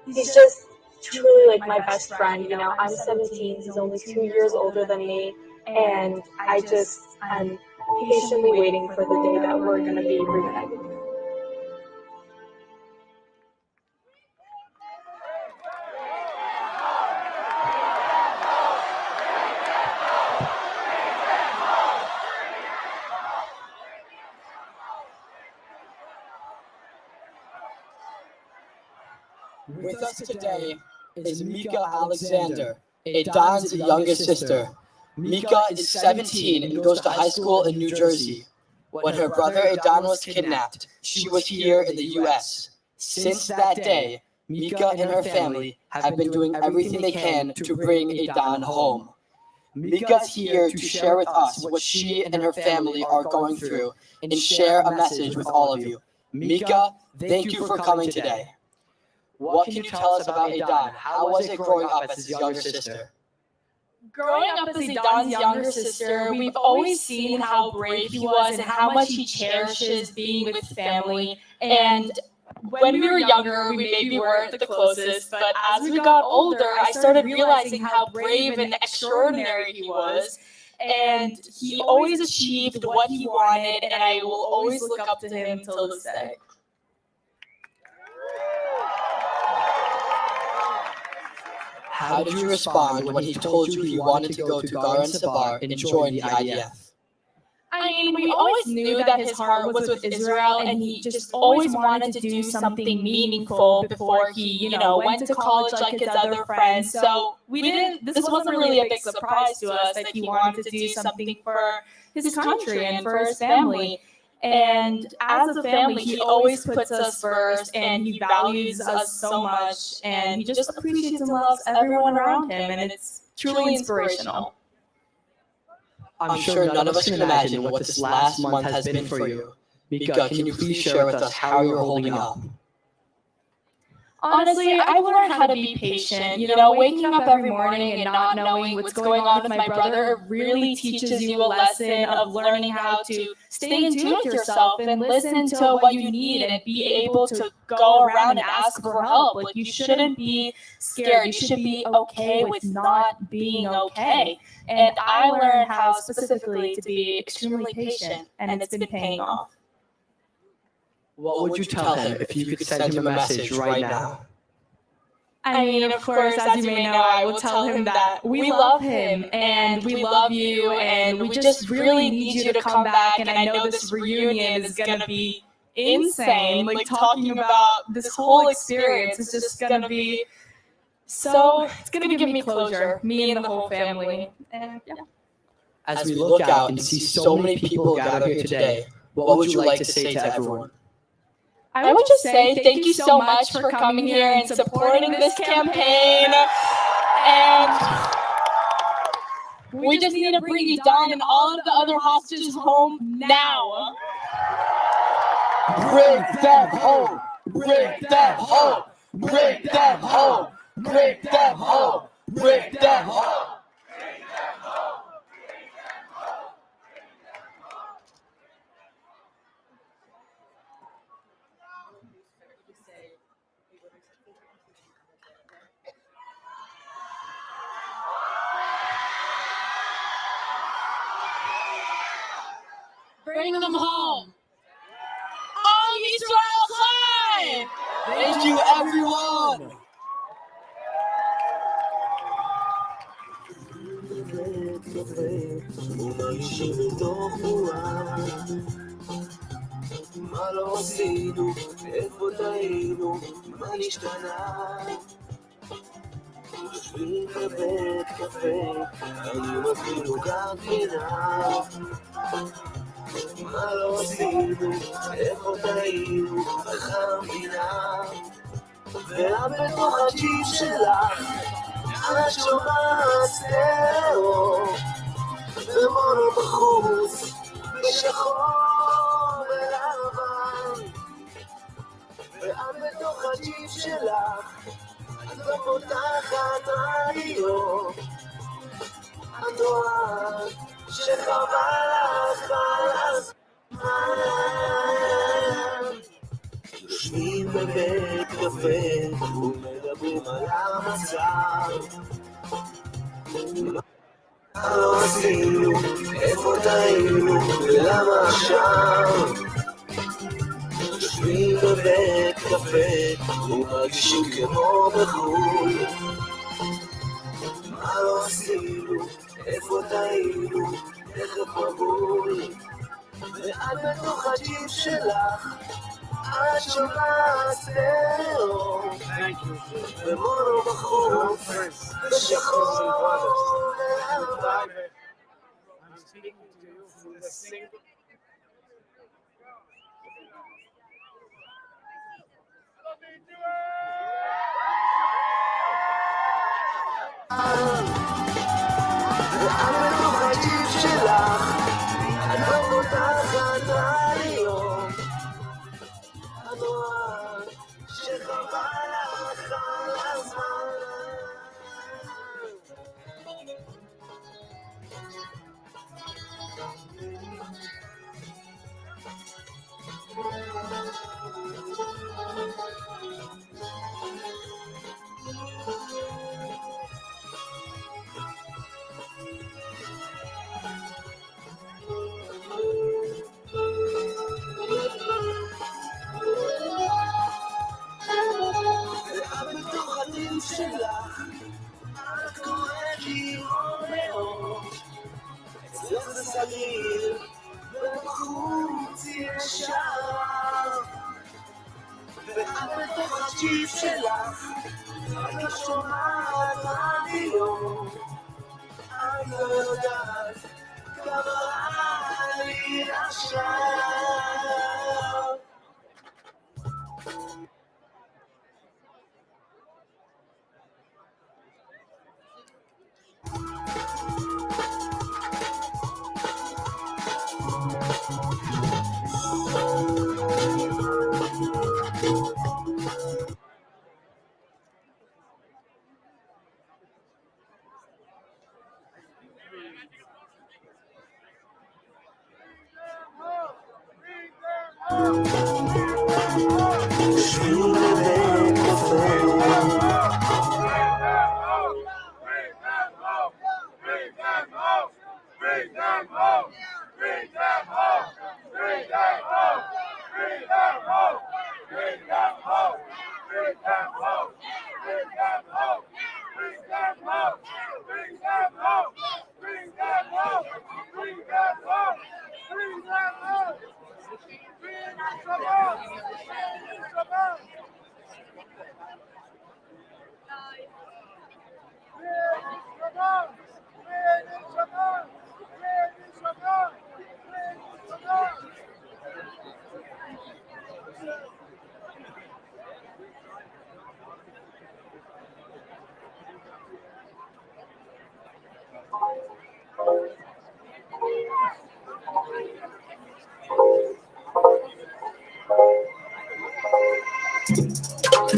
he's just truly like my best friend. You know, I'm 17. He's only 2 years older than me. And I'm patiently waiting for the day that we're going to be reunited. With us today is Mika Alexander, Adon's younger sister. Mika is 17 and goes to high school in New Jersey. When her brother Adon was kidnapped, she was here in the U.S. Since that day, Mika and her family have been doing everything they can to bring Adon home. Mika's here to share with us what she and her family are going through and share a message with all of you. Mika, thank you for coming today. What can you tell us about Adon? How was it growing up as his younger sister? Growing up as Adon's younger sister, we've always seen how brave he was and how much he cherishes being with family. And when we were younger, we maybe weren't the closest, but as we got older, I started realizing how brave and extraordinary he was. And he always achieved what he wanted, and I will always look up to him till this day. How did you respond when he told you he wanted to go to Garan Sabar and join the IDF? I mean, we always knew that his heart was with Israel, and he just always wanted to do something meaningful before he, went to college like his other friends. So this wasn't really a big surprise to us that he wanted to do something for his country and for his family. And as a family, he always puts us first, and he values us so much, and he just appreciates and loves everyone around him, and it's truly inspirational. I'm sure none of us can imagine what this last month has been for you. Mika, can you please share with us how you're holding up? Honestly, I've learned how to be patient. Waking up every morning and not knowing what's going on with my brother really teaches you a lesson of learning how to stay in tune with yourself and listen to what you need and be able to go around and ask for help. Like, you shouldn't be scared. You should be okay with not being okay. And I learned how specifically to be extremely patient, and it's been paying off. What would you tell him if you could send him a message right now? I mean, of course, as you may know, I will tell him that we love him and we love you, and we just really need you to come back. And I know this reunion is going to be insane. Like, talking about this whole experience is just going to be it's going to give me closure, me and the whole family. And yeah. As we look out and see so many people gathered here today, what would you like to say to everyone? I would just say thank you so much for coming here and supporting this campaign. And we just need to bring Adon and all of the other hostages home now. Bring them home! Bring them home! Bring them home! Bring them home! Bring them home! Bring them home. All Israel Chai! Thank you, everyone! מה לא עשינו, איפה טעינו, מה נשתנה? יושבים בבית קפה, היינו אפילו גם פינה. מה לא עשינו, איפה טעינו, איך המדינה? ואת בתוך הג'יפ שלך, את שומעת סטריאו, ומונו בחוץ, בשחור ולבן, מוזר. מה לא עשינו, איפה טעינו, ולמה עכשיו? יושבים בבית קפה ומרגישים כמו בחו"ל. מה לא עשינו, איפה טעינו, איך מבול. ואת בתוך הג'יפ שלך, את שומעת סטריאו, ומונו בחוץ, ושחור ולבן. I'm speaking to you from the single. ואת בתוך הג'יפ שלך, את לא פותחת רדיו, את רואה שחבל לך על הזמן. ואת בתוך הלב שלך, את קוראת לי רומאו, אצלך זה סליל, ובחוץ יש שער. ואת בתוך הג'יפ שלך, את לא שומעת רדיו, את לא יודעת כמה רע לי עכשיו. יושבים בבית קפה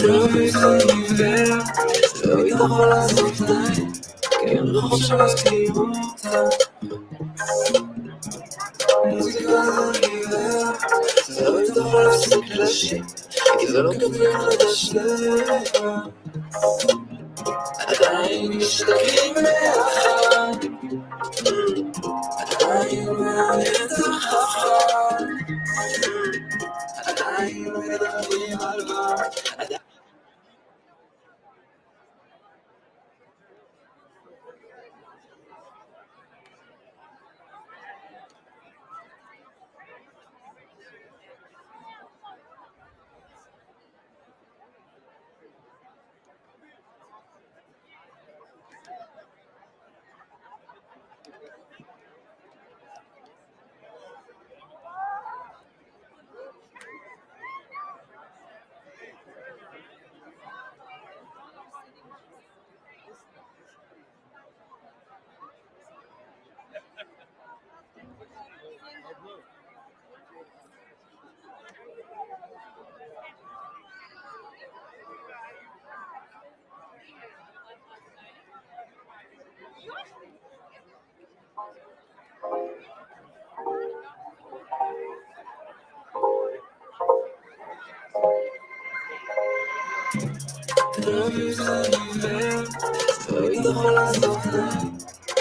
לא מתעיוור, לא יכול לעשות תנאי, כן רחוב שמזכיר אותה. מוזיקה לא עיוור, זה לא יכול להפסיק לשיר, כי זה לא כזה חדש לבד. עדיין משתגעים ביחד, עדיין מעניין החכם, עדיין מדברים על מה. לא יוזר עיוור, לא יכול לעזור להם,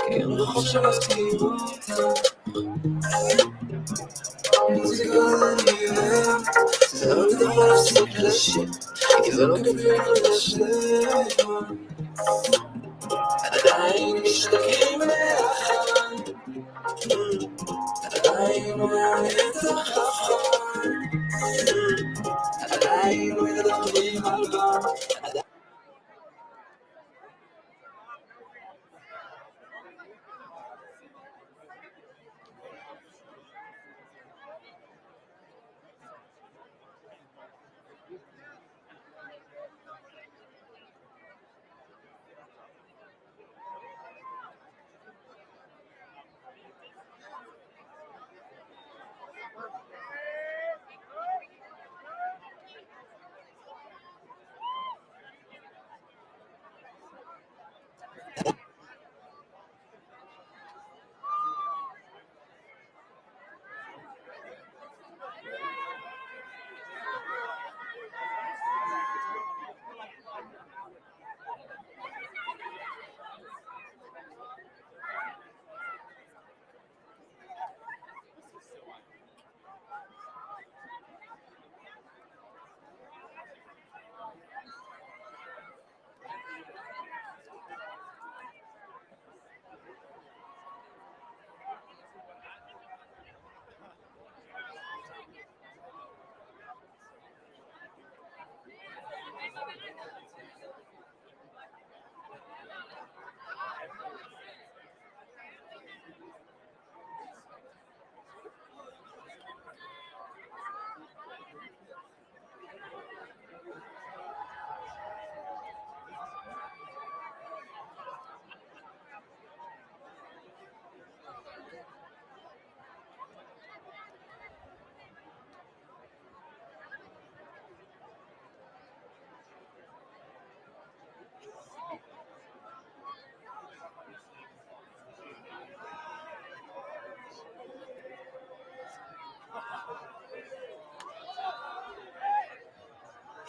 כי הם לא חשבתי אותם. מוזיקה זה עיוור, זה לא יכול להפסיק לשיר, כי זה לא כדי לשלם. עדיין משתגעים ביחד, עדיין מהנצח החול, עדיין מדברים על מה.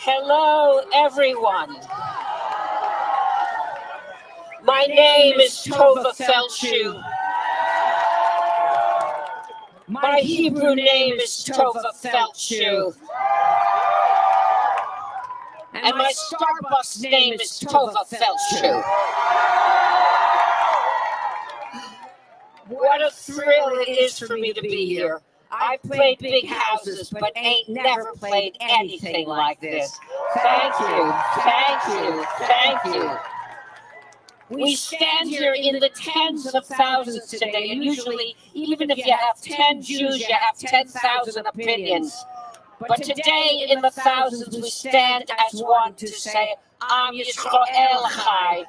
Hello, everyone. My name is Tova Feldshuh. My Hebrew name is Tova Feldshuh. And my Starbucks name is Tova Feldshuh. What a thrill it is for me to be here. I've played big houses, but ain't never played anything like this. Thank you, thank you, thank you. We stand here in the tens of thousands today, and usually, even if you have 10 Jews, you have 10,000 opinions. But today, in the thousands, we stand as one to say, Am Yisrael Chai.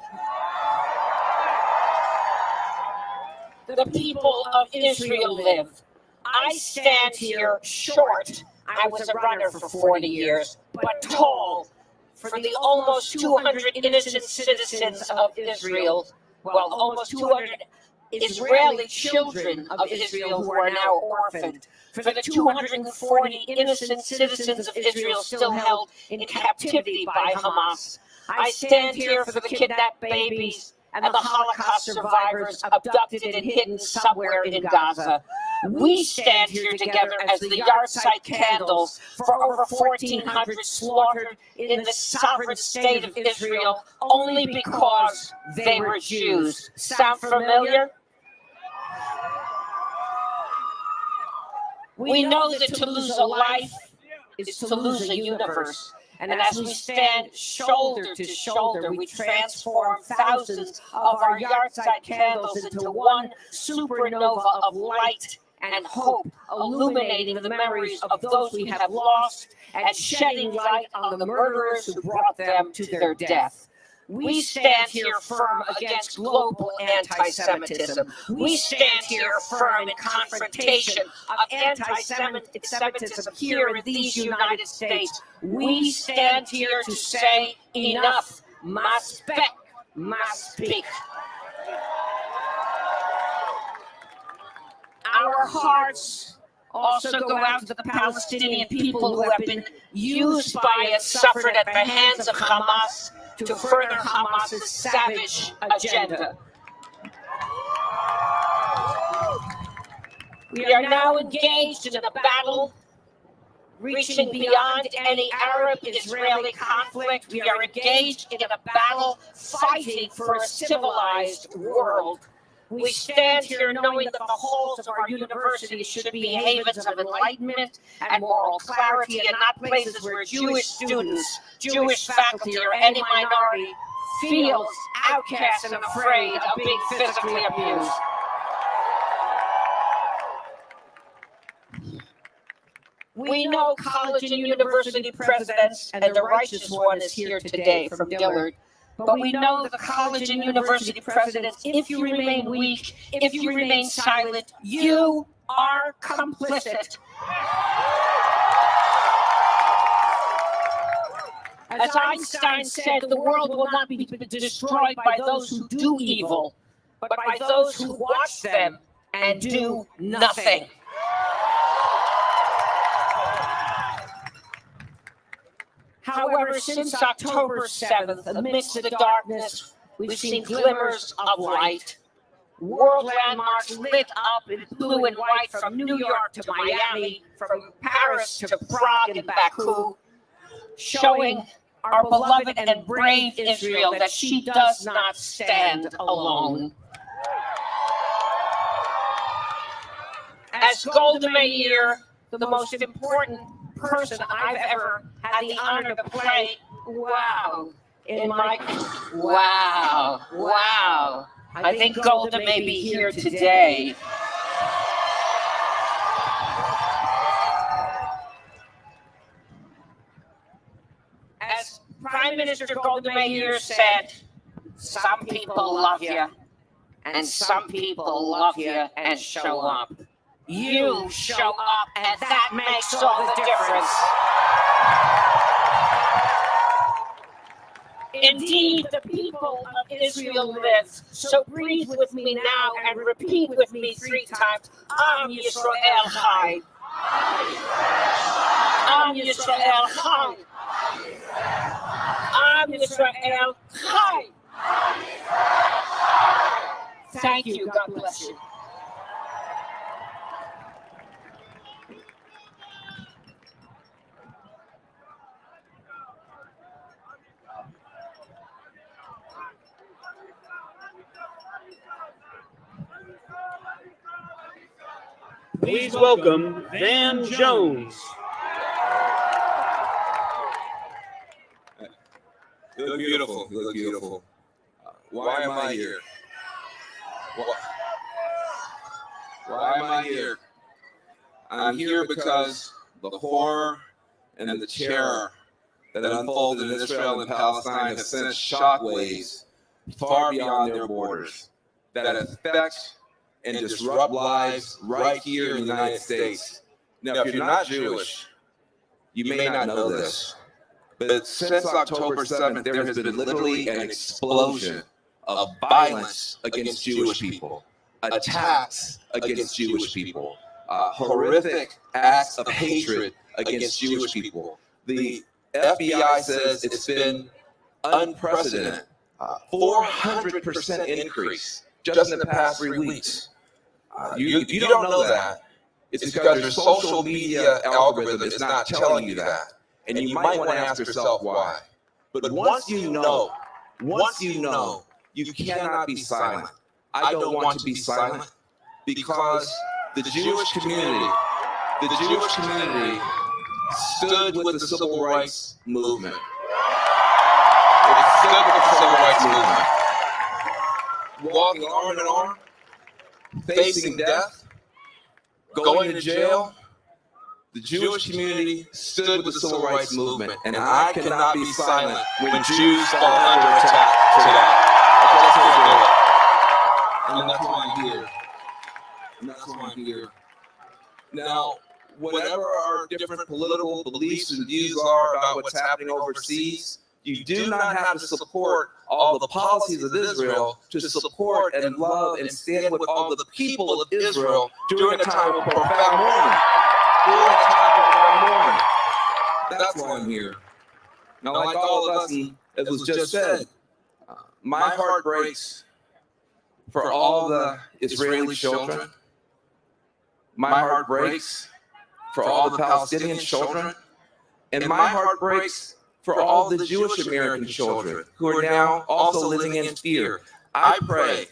The people of Israel live. I stand here short. I was a runner for 40 years, but tall for the almost 200 innocent citizens of Israel, well, almost 200 Israeli children of Israel who are now orphaned, for the 240 innocent citizens of Israel still held in captivity by Hamas. I stand here for the kidnapped babies and the Holocaust survivors abducted and hidden somewhere in Gaza. We stand here together as the yahrzeit candles for over 1,400 slaughtered in the sovereign state of Israel only because they were Jews. Sound familiar? We know that to lose a life is to lose a universe. And as we stand shoulder to shoulder, we transform thousands of our yahrzeit candles into one supernova of light and hope, illuminating the memories of those we have lost and shedding light on the murderers who brought them to their death. We stand here firm against global anti-Semitism. We stand here firm in confrontation of anti-Semitism here in these United States. We stand here to say enough. Maspek, maspik. Our hearts also go out to the Palestinian people who have been used by and suffered at the hands of Hamas to further Hamas's savage agenda. We are now engaged in a battle reaching beyond any Arab-Israeli conflict. We are engaged in a battle fighting for a civilized world. We stand here knowing that the halls of our universities should be havens of enlightenment and moral clarity, and not places where Jewish students, Jewish faculty, or any minority feels outcast and afraid of being physically abused. We know college and university presidents, and the righteous one is here today from Dillard. But we know that the college and university presidents, if you remain weak, if you remain silent, you are complicit. As Einstein said, the world will not be destroyed by those who do evil, but by those who watch them and do nothing. However, since October 7th, amidst the darkness, we've seen glimmers of light. World landmarks lit up in blue and white from New York to Miami, from Paris to Prague and Baku, showing our beloved and brave Israel that she does not stand alone. As Golda Meir, the most important person I've ever had the honor to play, wow, I think Golda may be here today. As Prime Minister Golda Meir said, some people love you, and some people love you and show up. You show up, and that makes all the difference. Indeed, the people of Israel live. So breathe with me now and repeat with me 3 times. Am Yisrael Chai. Am Yisrael Chai. Am Yisrael Chai. Thank you. God bless you. Please welcome Van Jones. You look beautiful. You look beautiful. Why am I here? Why am I here? I'm here because the horror and the terror that unfolded in Israel and Palestine have sent shockwaves far beyond their borders that affect and disrupt lives right here in the United States. Now, if you're not Jewish, you may not know this, but since October 7th, there has been literally an explosion of violence against Jewish people, attacks against Jewish people, horrific acts of hatred against Jewish people. The FBI says it's been unprecedented, 400% increase just in the past 3 weeks. You don't know that. It's because your social media algorithm is not telling you that. And you might want to ask yourself why. But once you know, you cannot be silent. I don't want to be silent because the Jewish community stood with the civil rights movement. It stood with the civil rights movement. Walking arm in arm, facing death, going to jail. The Jewish community stood with the civil rights movement, and I cannot be silent when Jews fall under attack today. And that's why I'm here. And that's why I'm here. Now, whatever our different political beliefs and views are about what's happening overseas, you do not have to support all the policies of Israel to support and love and stand with all the people of Israel during a time of profound mourning. thoughts while I'm here. Now, like all of us, and as was just said, my heart breaks for all the Israeli children. My heart breaks for all the Palestinian children. And my heart breaks for all the Jewish American children who are now also living in fear. I pray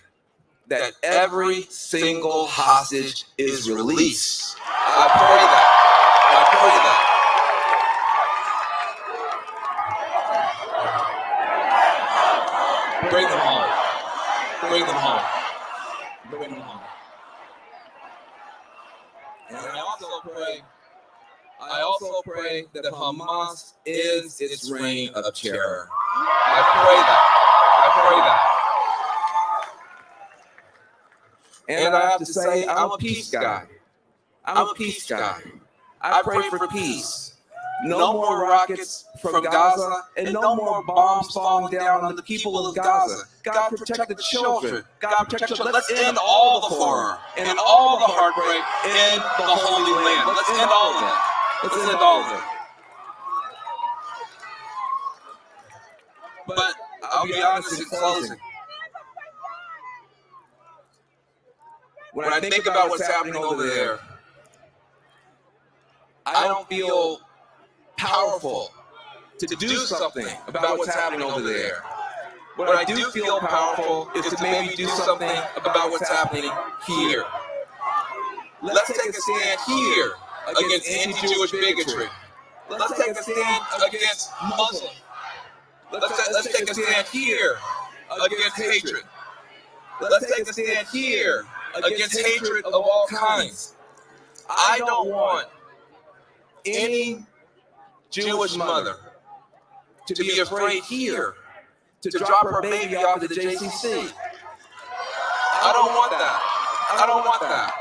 that every single hostage is released. I pray that. I pray that. Bring them home. Bring them home. Bring them home. And I also pray that Hamas ends its reign of terror. I pray that. I pray that. And I have to say, I'm a peace guy. I'm a peace guy. I pray for peace. No more rockets from Gaza and no more bombs falling down on the people of Gaza. God protect the children. God protect the children. Let's end all the horror and all the heartbreak in the Holy Land. Let's end all of that. Let's end all of it. But I'll be honest in closing. When I think about what's happening over there, I don't feel powerful to do something about what's happening over there. What I do feel powerful is to maybe do something about what's happening here. Let's take a stand here against anti-Jewish bigotry. Let's take a stand against Muslims. Let's take a stand here against hatred. Let's take a stand here against hatred of all kinds. I don't want any Jewish mother to be afraid here to drop her baby off at the JCC. I don't want that. I don't want that.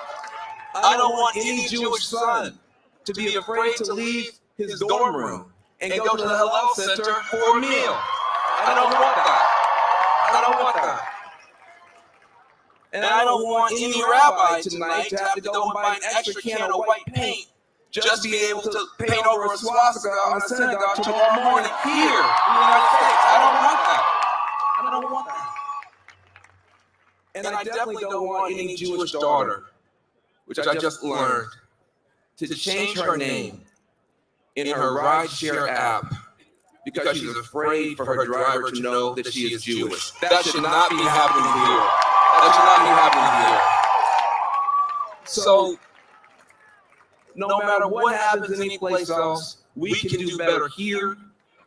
I don't want any Jewish son to be afraid to leave his dorm room and go to the Hillel Center for a meal. I don't want that. I don't want that. And I don't want any rabbi tonight to have to go and buy an extra can of white paint just to be able to paint over a swastika on a synagogue tomorrow morning here in the United States. I don't want that. I don't want that. And I definitely don't want any Jewish daughter, which I just learned, to change her name in her rideshare app because she's afraid for her driver to know that she is Jewish. That should not be happening here. That should not be happening here. So, no matter what happens any place else, we can do better here.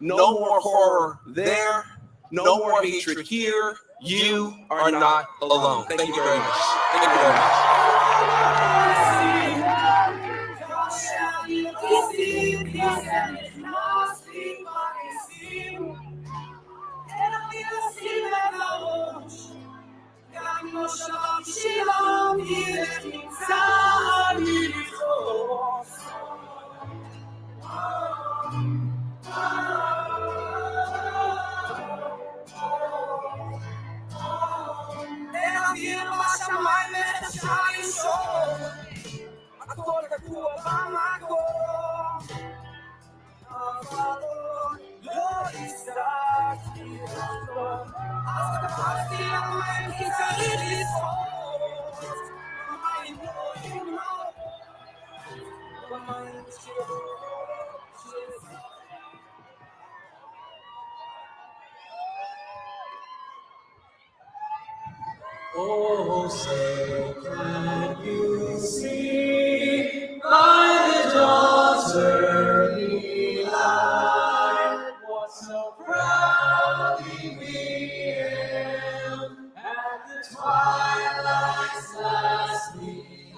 No more horror there. No more hatred here. You are not alone. Thank you very much. Thank you very much. Oh, say can you see by the dawn's early light what so proudly we hailed at the twilight's last gleaming,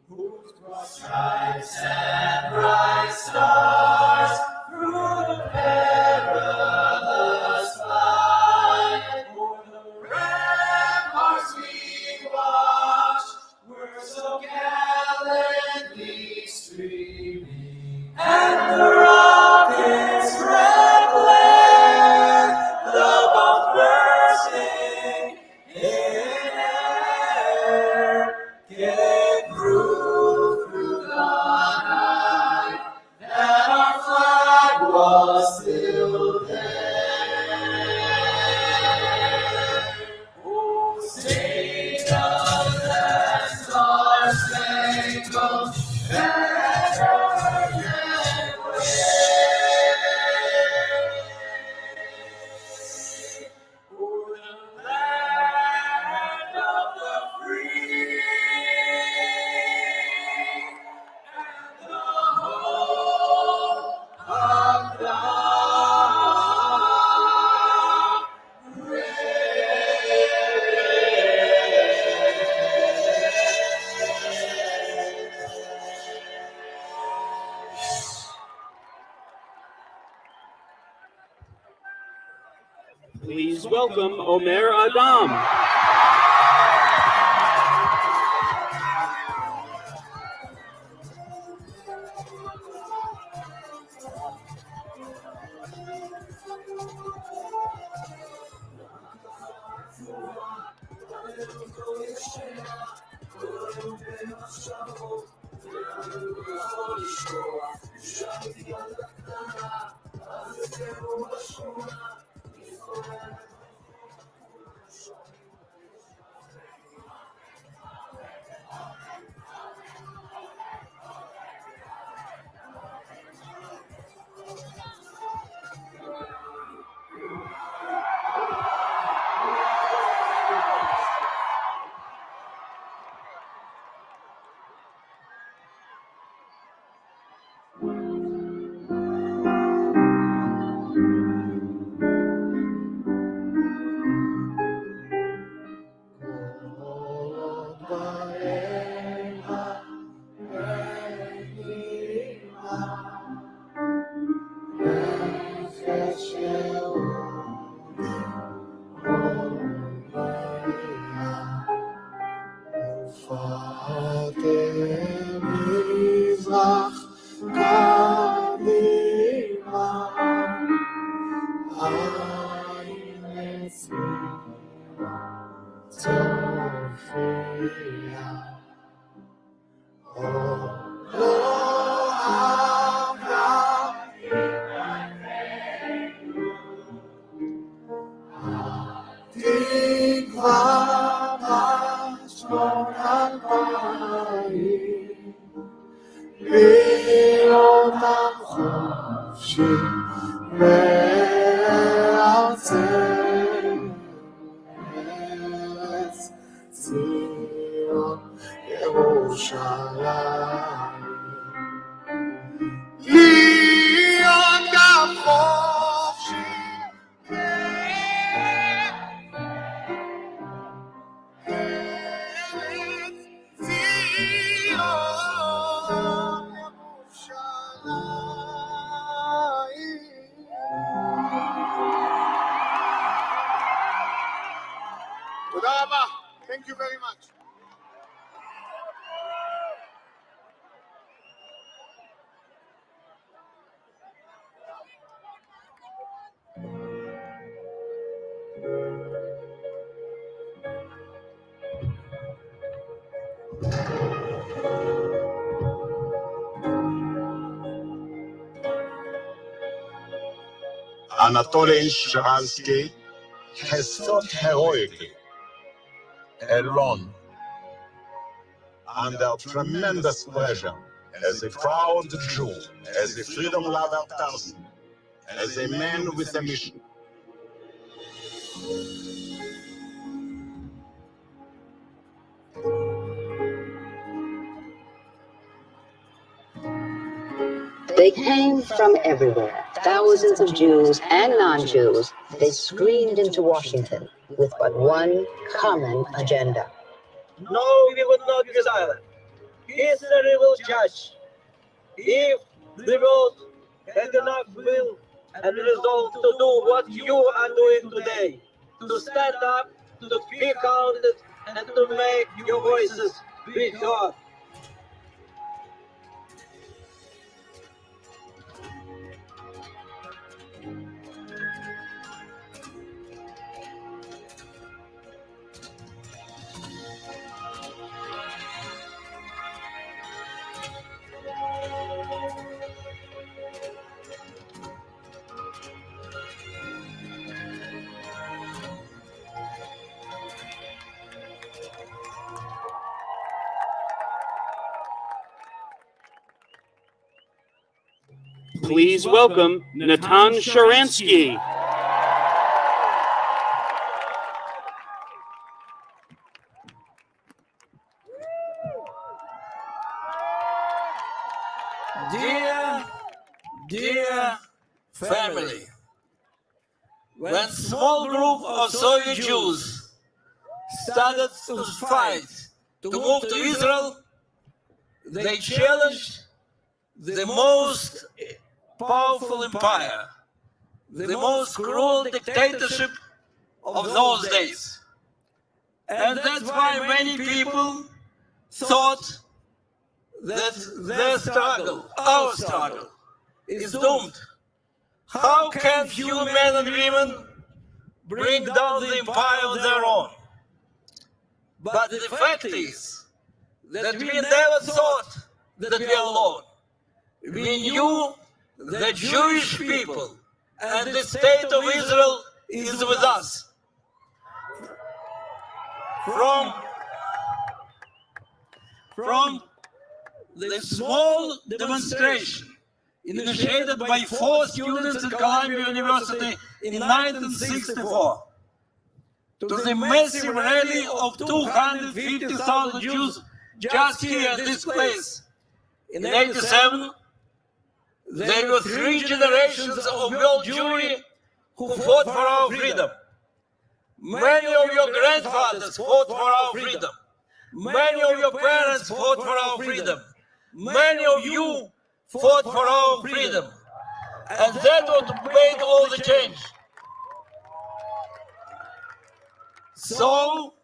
whose broad stripes and bright stars through the perilous fight o'er the ramparts we watched were so gallantly streaming, and the rockets' red glare, the bombs bursting in air, gave proof through the night that our flag Please welcome Omer Adam. Thank you very much. Anatoly Sharansky has fought heroically, alone, under tremendous pressure, as a proud Jew, as a freedom-loving person, as a man with a mission. They came from everywhere, thousands of Jews and non-Jews. They screamed into Washington with but one common agenda. No, we would not be silent. History will judge. If the world had enough will and resolve to do what you are doing today, to stand up, to speak out, and to make your voices be heard. Please welcome Natan Sharansky. Dear family, when small group of Soviet Jews started to fight to move to Israel, they challenged the most powerful empire, the most cruel dictatorship of those days. And that's why many people thought that their struggle, our struggle, is doomed. How can few men and women bring down the empire of their own? But the fact is that we never thought that we are alone. We knew the Jewish people and the state of Israel is with us. From the small demonstration initiated by 4 students at Columbia University in 1964 to the massive rally of 250,000 Jews just here in this place in 87, there were 3 generations of world Jewry who fought for our freedom. Many of your grandfathers fought for our freedom. Many of your parents fought for our freedom. Many of you fought for our freedom. And that what made all the change. So,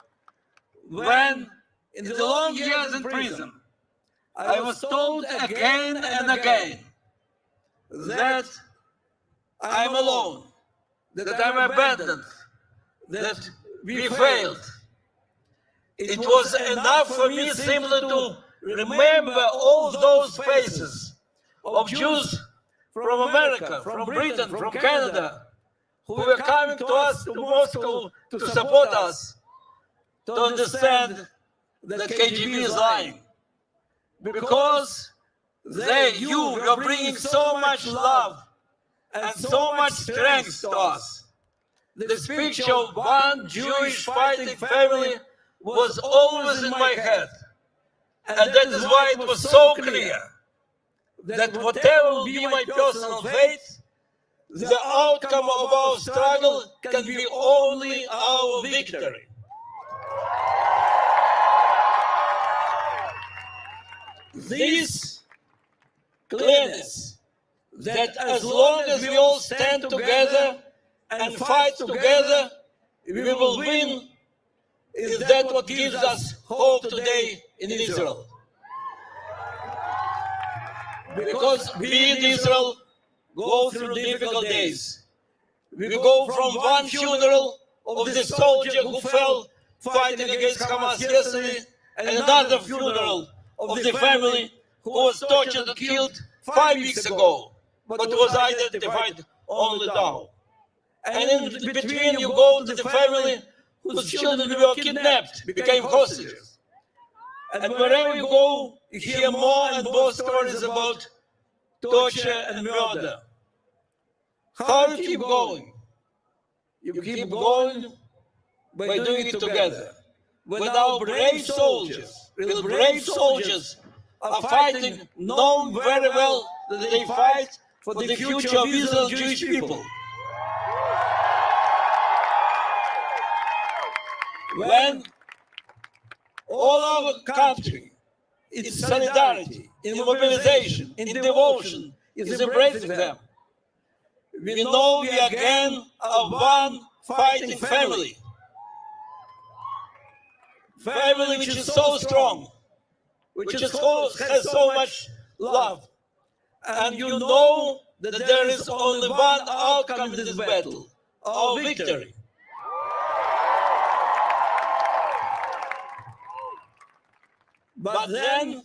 when in the long years in prison, I was told again and again that I'm alone, that I'm abandoned, that we failed. It was enough for me simply to remember all those faces of Jews from America, from Britain, from Canada, who were coming to us, to Moscow, to support us, to understand that KGB is lying. Because you were bringing so much love and so much strength to us. The speech of one Jewish fighting family was always in my head. And that is why it was so clear that whatever will be my personal fate, the outcome of our struggle can be only our victory. This clearness, that as long as we all stand together and fight together, we will win, is that what gives us hope today in Israel. Because we in Israel go through difficult days. We go from one funeral of the soldier who fell fighting against Hamas yesterday, and another funeral of the family who was tortured and killed 5 weeks ago, but was identified only now. And in between you go to the family whose children were kidnapped, became hostages. And wherever you go, you hear more and more stories about torture and murder. How do you keep going? You keep going by doing it together. With our brave soldiers, real brave soldiers are fighting, knowing very well that they fight for the future of Israel's Jewish people. When all our country, in solidarity, in mobilization, in devotion, is embracing them, we know we again are one fighting family. Family which is so strong, which has so much love. And you know that there is only one outcome in this battle, our victory. But then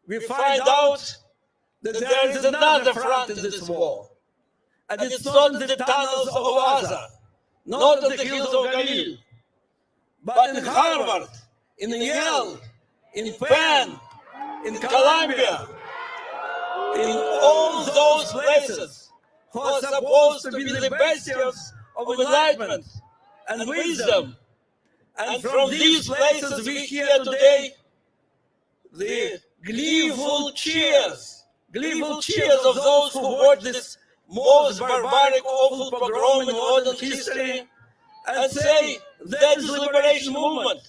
we find out that there is another front in this war. And it's not in the tunnels of Gaza, not on the hills of Galilee, but in Harvard, in Yale, in Penn, in Columbia, in all those places who are supposed to be the bastions of enlightenment and wisdom. And from these places we hear today the gleeful cheers of those who watch this most barbaric, awful pogrom in modern history and say, that is the liberation movement.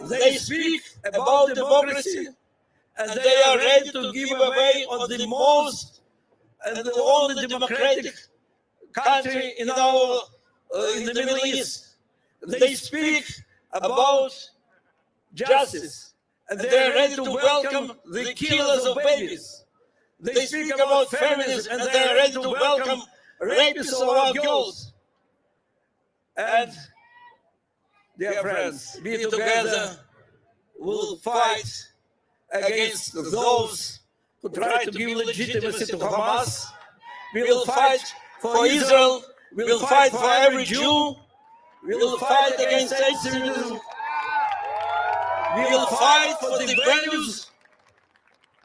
They speak about democracy and they are ready to give away on the most and the only democratic country in our in the Middle East. They speak about justice, and they are ready to welcome the killers of babies. They speak about feminism, and they are ready to welcome rapists of our girls. And, dear friends, we together will fight against those who try to give legitimacy to Hamas. We will fight for Israel. We will fight for every Jew. We will fight against anti-Semitism. We will fight for the values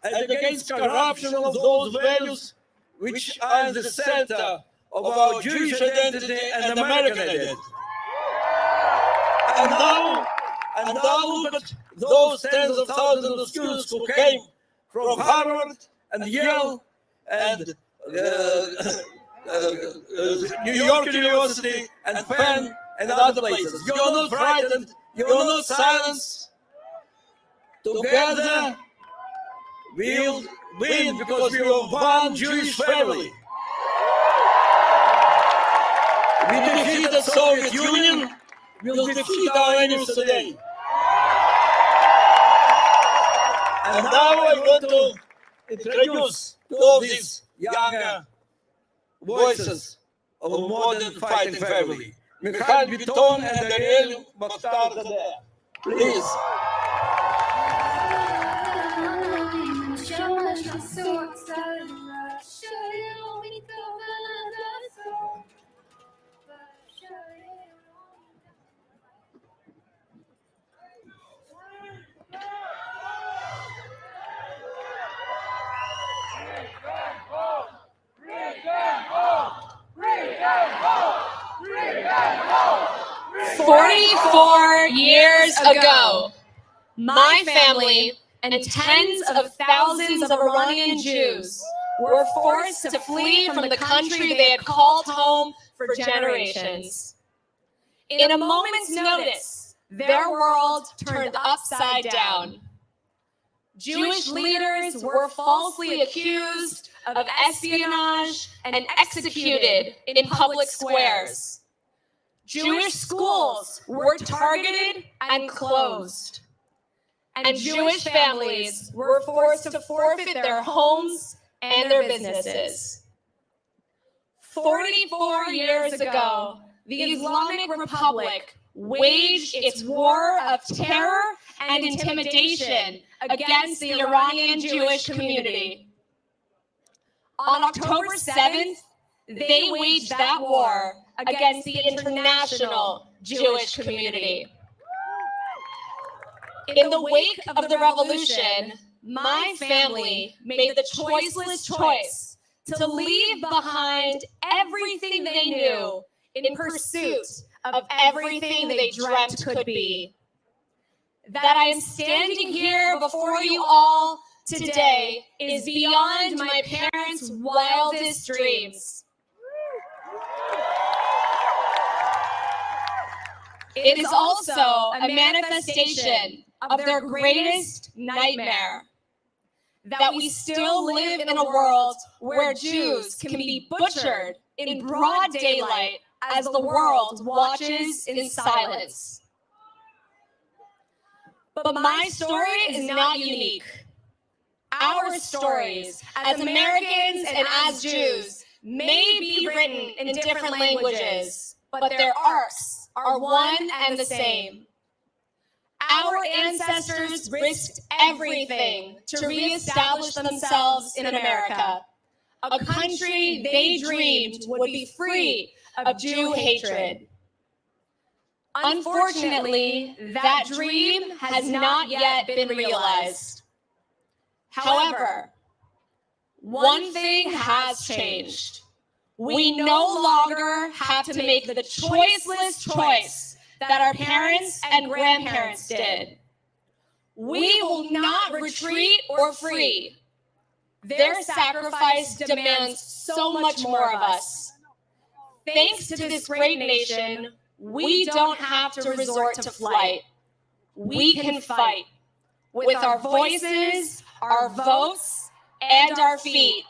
and against corruption of those values which are in the center of our Jewish identity and American identity. And now look at those tens of thousands of students who came from Harvard and Yale and New York University and Penn and other places. You are not frightened. You are not silenced. Together, we'll win because we are one Jewish family. We defeated the Soviet Union. We will defeat our enemies today. And now I want to introduce two of these younger voices of a modern fighting family. Mikhail Biton and Ariel Mokhtar-Zadeh. Please. "44 years ago, my family and tens of thousands of Iranian Jews were forced to flee from the country they had called home for generations. In a moment's notice, their world turned upside down. Jewish leaders were falsely accused of espionage and executed in public squares. Jewish schools were targeted and closed. And Jewish families were forced to forfeit their homes and their businesses. 44 years ago, the Islamic Republic waged its war of terror and intimidation against the Iranian Jewish community. On October 7th, they waged that war against the international Jewish community. In the wake of the revolution, my family made the choiceless choice to leave behind everything they knew in pursuit of everything they dreamt could be. That I am standing here before you all today is beyond my parents' wildest dreams. It is also a manifestation of their greatest nightmare, that we still live in a world where Jews can be butchered in broad daylight as the world watches in silence. But my story is not unique. Our stories as Americans and as Jews may be written in different languages, but their arcs are one and the same. Our ancestors risked everything to reestablish themselves in America, a country they dreamed would be free of Jew hatred. Unfortunately, that dream has not yet been realized. However, one thing has changed. We no longer have to make the choiceless choice that our parents and grandparents did. We will not retreat or flee. Their sacrifice demands so much more of us. Thanks to this great nation, we don't have to resort to flight. We can fight with our voices, our votes, and our feet.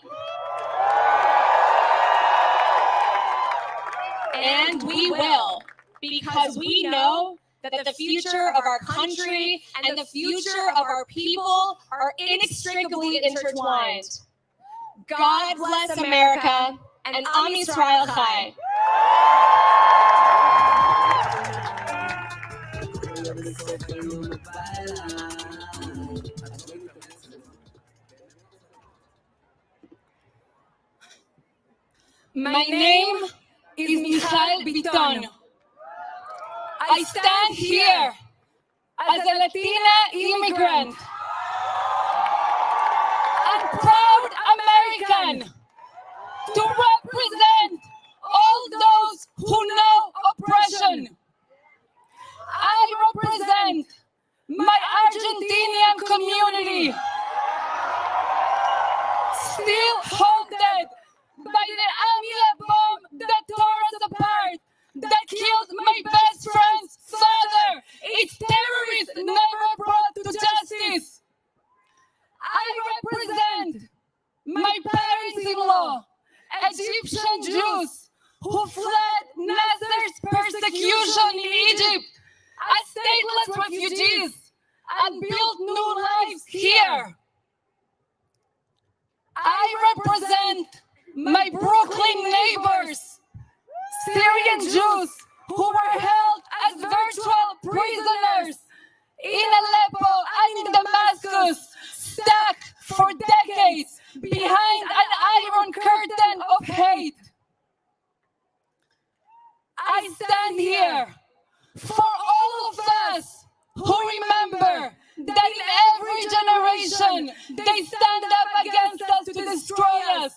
And we will, because we know that the future of our country and the future of our people are inextricably intertwined. God bless America, and Am Yisrael Chai. My name is Michal Biton. I stand here as a Latina immigrant and proud American to represent all those who know oppression. I represent my Argentinian community, still haunted by the Amila bomb that tore us apart, that killed my best friend's father. Its terrorists never brought to justice. I represent my parents-in-law, Egyptian Jews, who fled Nasser's persecution in Egypt as stateless refugees and built new lives here. I represent my Brooklyn neighbors, Syrian Jews who were held as virtual prisoners in Aleppo and in Damascus, stuck for decades behind an iron curtain of hate. I stand here for all of us who remember that in every generation they stand up against us to destroy us.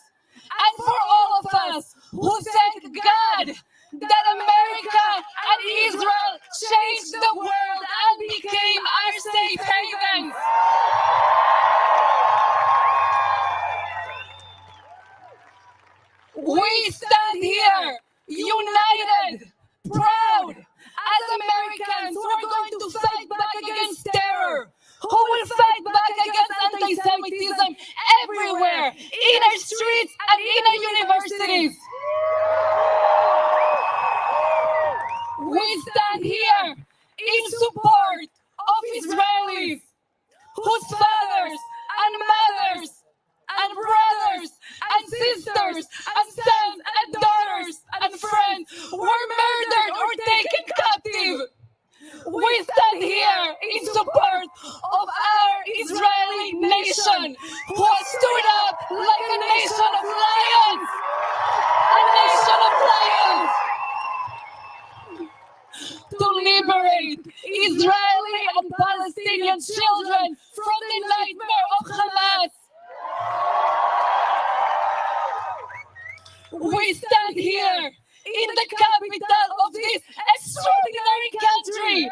And for all of us who thank God that America and Israel changed the world and became our safe havens. We stand here, united, proud, as Americans who are going to fight back against terror, who will fight back against anti-Semitism everywhere, in our streets and in our universities. We stand here in support of Israelis whose fathers and mothers and brothers and sisters and sons and daughters and friends were murdered or taken captive. We stand here in support of our Israeli nation who has stood up like a nation of lions. A nation of lions. To liberate Israeli and Palestinian children from the nightmare of Hamas. We stand here in the capital of this extraordinary country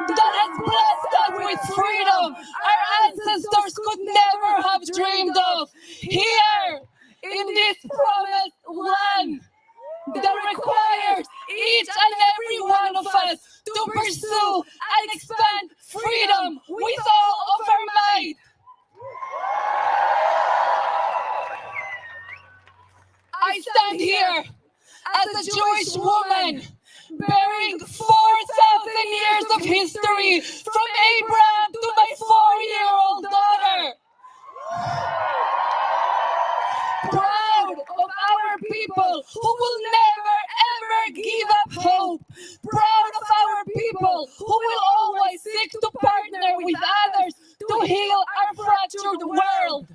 that has blessed us with freedom our ancestors could never have dreamed of. Here in this promised land that requires each and every one of us to pursue and expand freedom with all of our might. I stand here as a Jewish woman bearing 4,000 years of history from Abraham to my 4-year-old daughter. Proud of our people who will never ever give up hope. Proud of our people who will always seek to partner with others to heal our fractured world.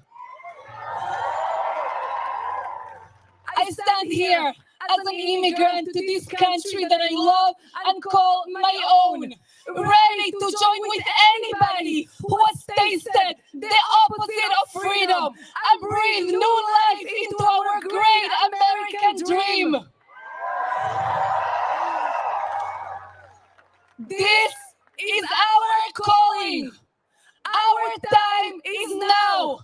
I stand here as an immigrant to this country that I love and call my own, ready to join with anybody who has tasted the opposite of freedom and breathe new life into our great American dream. This is our calling. Our time is now.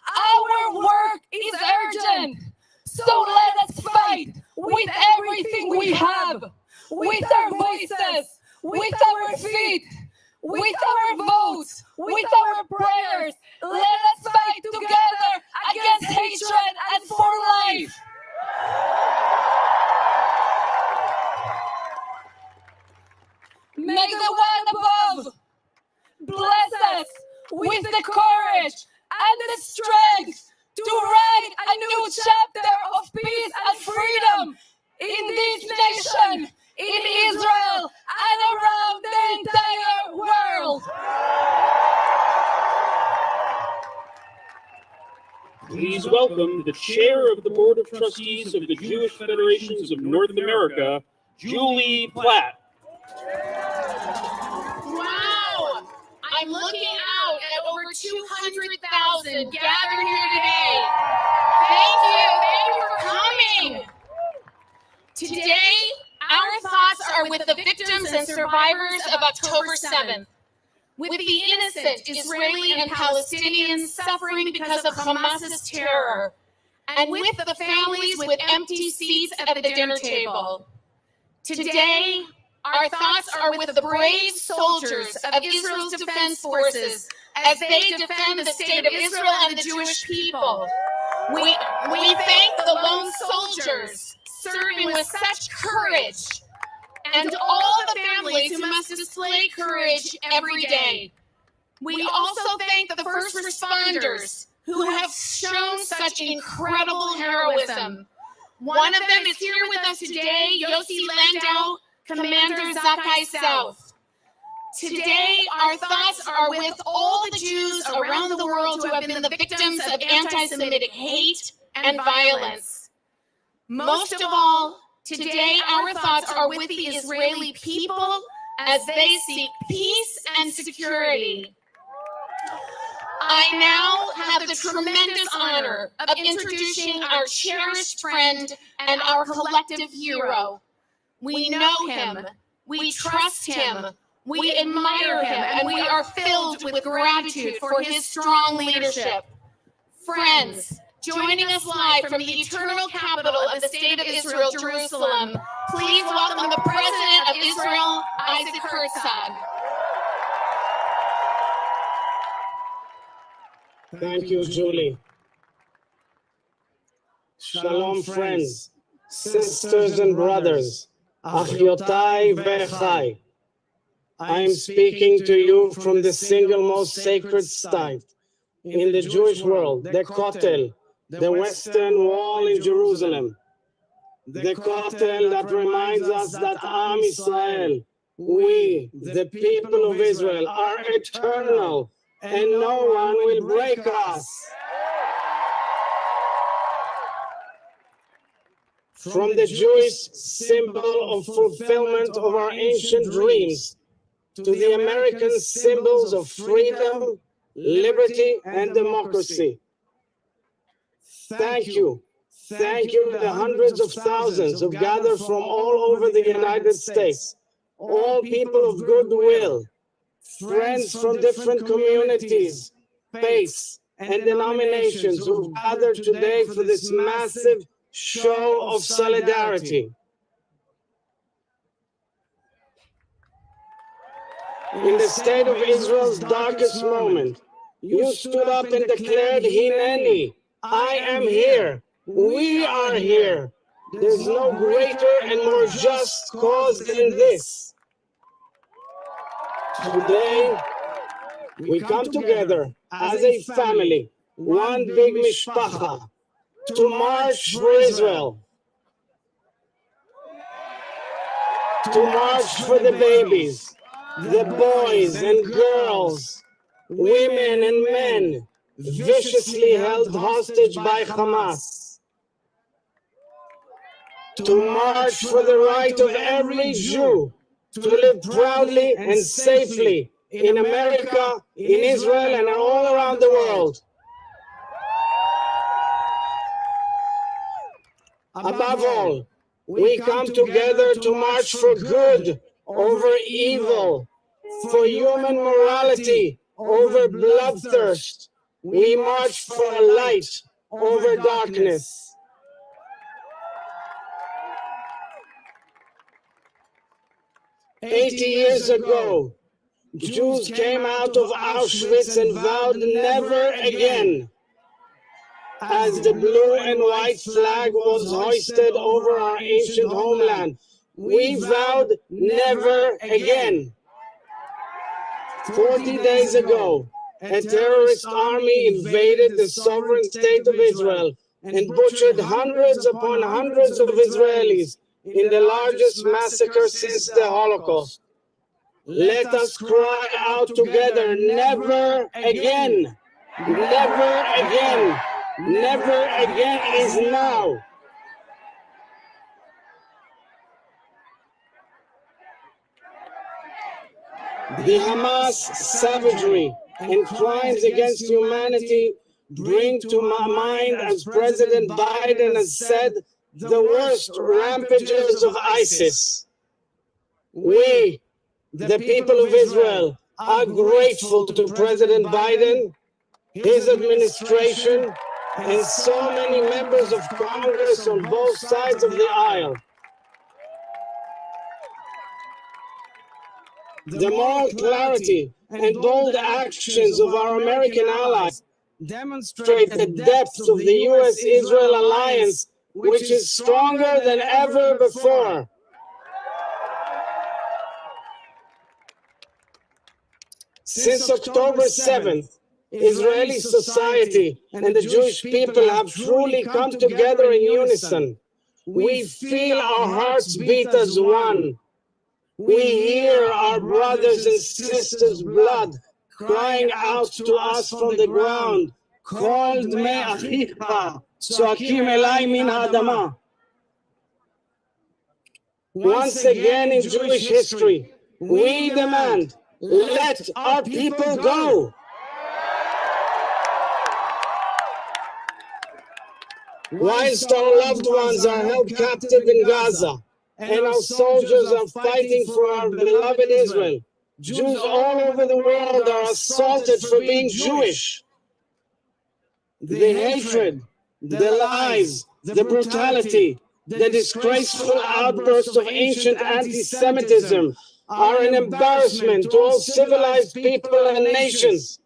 Our work is urgent. So let us fight with everything we have, with our voices, with our feet, with our votes, with our prayers. Let us fight together against hatred and for life. with the courage and the strength to write a new chapter of peace and freedom in this nation, in Israel, and around the entire world. Please welcome the chair of the Board of Trustees of the Jewish Federations of North America, Julie Platt. Wow! I'm looking out at over 200,000 gathered here today. Thank you for coming. Today, our thoughts are with the victims and survivors of October 7th, with the innocent Israeli and Palestinians suffering because of Hamas's terror, and with the families with empty seats at the dinner table. Today, our thoughts are with the brave soldiers of Israel's defense forces as they defend the state of Israel and the Jewish people. We thank the lone soldiers serving with such courage and all the families who must display courage every day. We also thank the first responders who have shown such incredible heroism. One of them is here with us today, Yossi Landau, Commander Zakai South. Today, our thoughts are with all the Jews around the world who have been the victims of anti-Semitic hate and violence. Most of all, today our thoughts are with the Israeli people as they seek peace and security. I now have the tremendous honor of introducing our cherished friend and our collective hero. We know him, we trust him, we admire him, and we are filled with gratitude for his strong leadership. Friends, joining us live from the eternal capital of the state of Israel, Jerusalem, please welcome the President of Israel, Isaac Herzog. Thank you, Julie. Shalom, friends, sisters and brothers, Achiotai ve'echai. I am speaking to you from the single most sacred site in the Jewish world, the Kotel, the Western Wall in Jerusalem. The Kotel that reminds us that Am Israel, we, the people of Israel, are eternal and no one will break us. From the Jewish symbol of fulfillment of our ancient dreams to the American symbols of freedom, liberty, and democracy. Thank you. Thank you to the hundreds of thousands who gathered from all over the United States, all people of goodwill, friends from different communities, faiths, and denominations who gathered today for this massive show of solidarity. In the state of Israel's darkest moment, you stood up and declared, Hineni, I am here, we are here. There's no greater and more just cause than this. Today, we come together as a family, one big mishpacha, to march for Israel, to march for the babies, the boys and girls, women and men viciously held hostage by Hamas, to march for the right of every Jew to live proudly and safely in America, in Israel, and all around the world. Above all, we come together to march for good over evil, for human morality over bloodthirst. We march for a light over darkness. "80 years ago, Jews came out of Auschwitz and vowed never again. As the blue and white flag was hoisted over our ancient homeland, we vowed never again. 40 days ago, a terrorist army invaded the sovereign state of Israel and butchered hundreds upon hundreds of Israelis in the largest massacre since the Holocaust. Let us cry out together, never again, never again, never again is now. The Hamas savagery and crimes against humanity bring to my mind, as President Biden has said, the worst rampages of ISIS. We, the people of Israel, are grateful to President Biden, his administration, and so many members of Congress on both sides of the aisle. The moral clarity and bold actions of our American allies demonstrate the depth of the U.S.-Israel alliance, which is stronger than ever before. Since October 7th, Israeli society and the Jewish people have truly come together in unison. We feel our hearts beat as one. We hear our brothers and sisters' blood crying out to us from the ground. Kol dmei achicha tzoakim elai min ha'adama. Once again in Jewish history, we demand, let our people go. Whilst our loved ones are held captive in Gaza, and our soldiers are fighting for our beloved Israel, Jews all over the world are assaulted for being Jewish. The hatred, the lies, the brutality, the disgraceful outbursts of ancient anti-Semitism are an embarrassment to all civilized people and nations.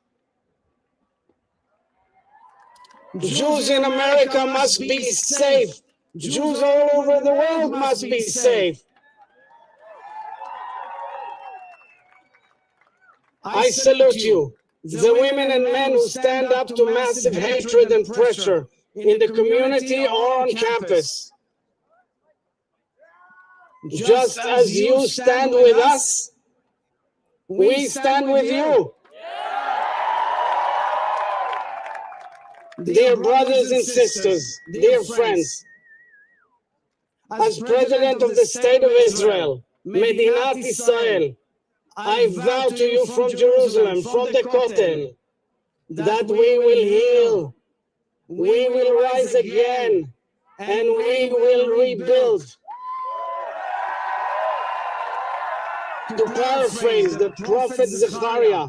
Jews in America must be safe. Jews all over the world must be safe. I salute you, the women and men who stand up to massive hatred and pressure in the community or on campus. Just as you stand with us, we stand with you. Dear brothers and sisters, dear friends, as President of the State of Israel, Medinat Israel, I vow to you from Jerusalem, from the Kotel, that we will heal, we will rise again, and we will rebuild. To paraphrase the prophet Zechariah,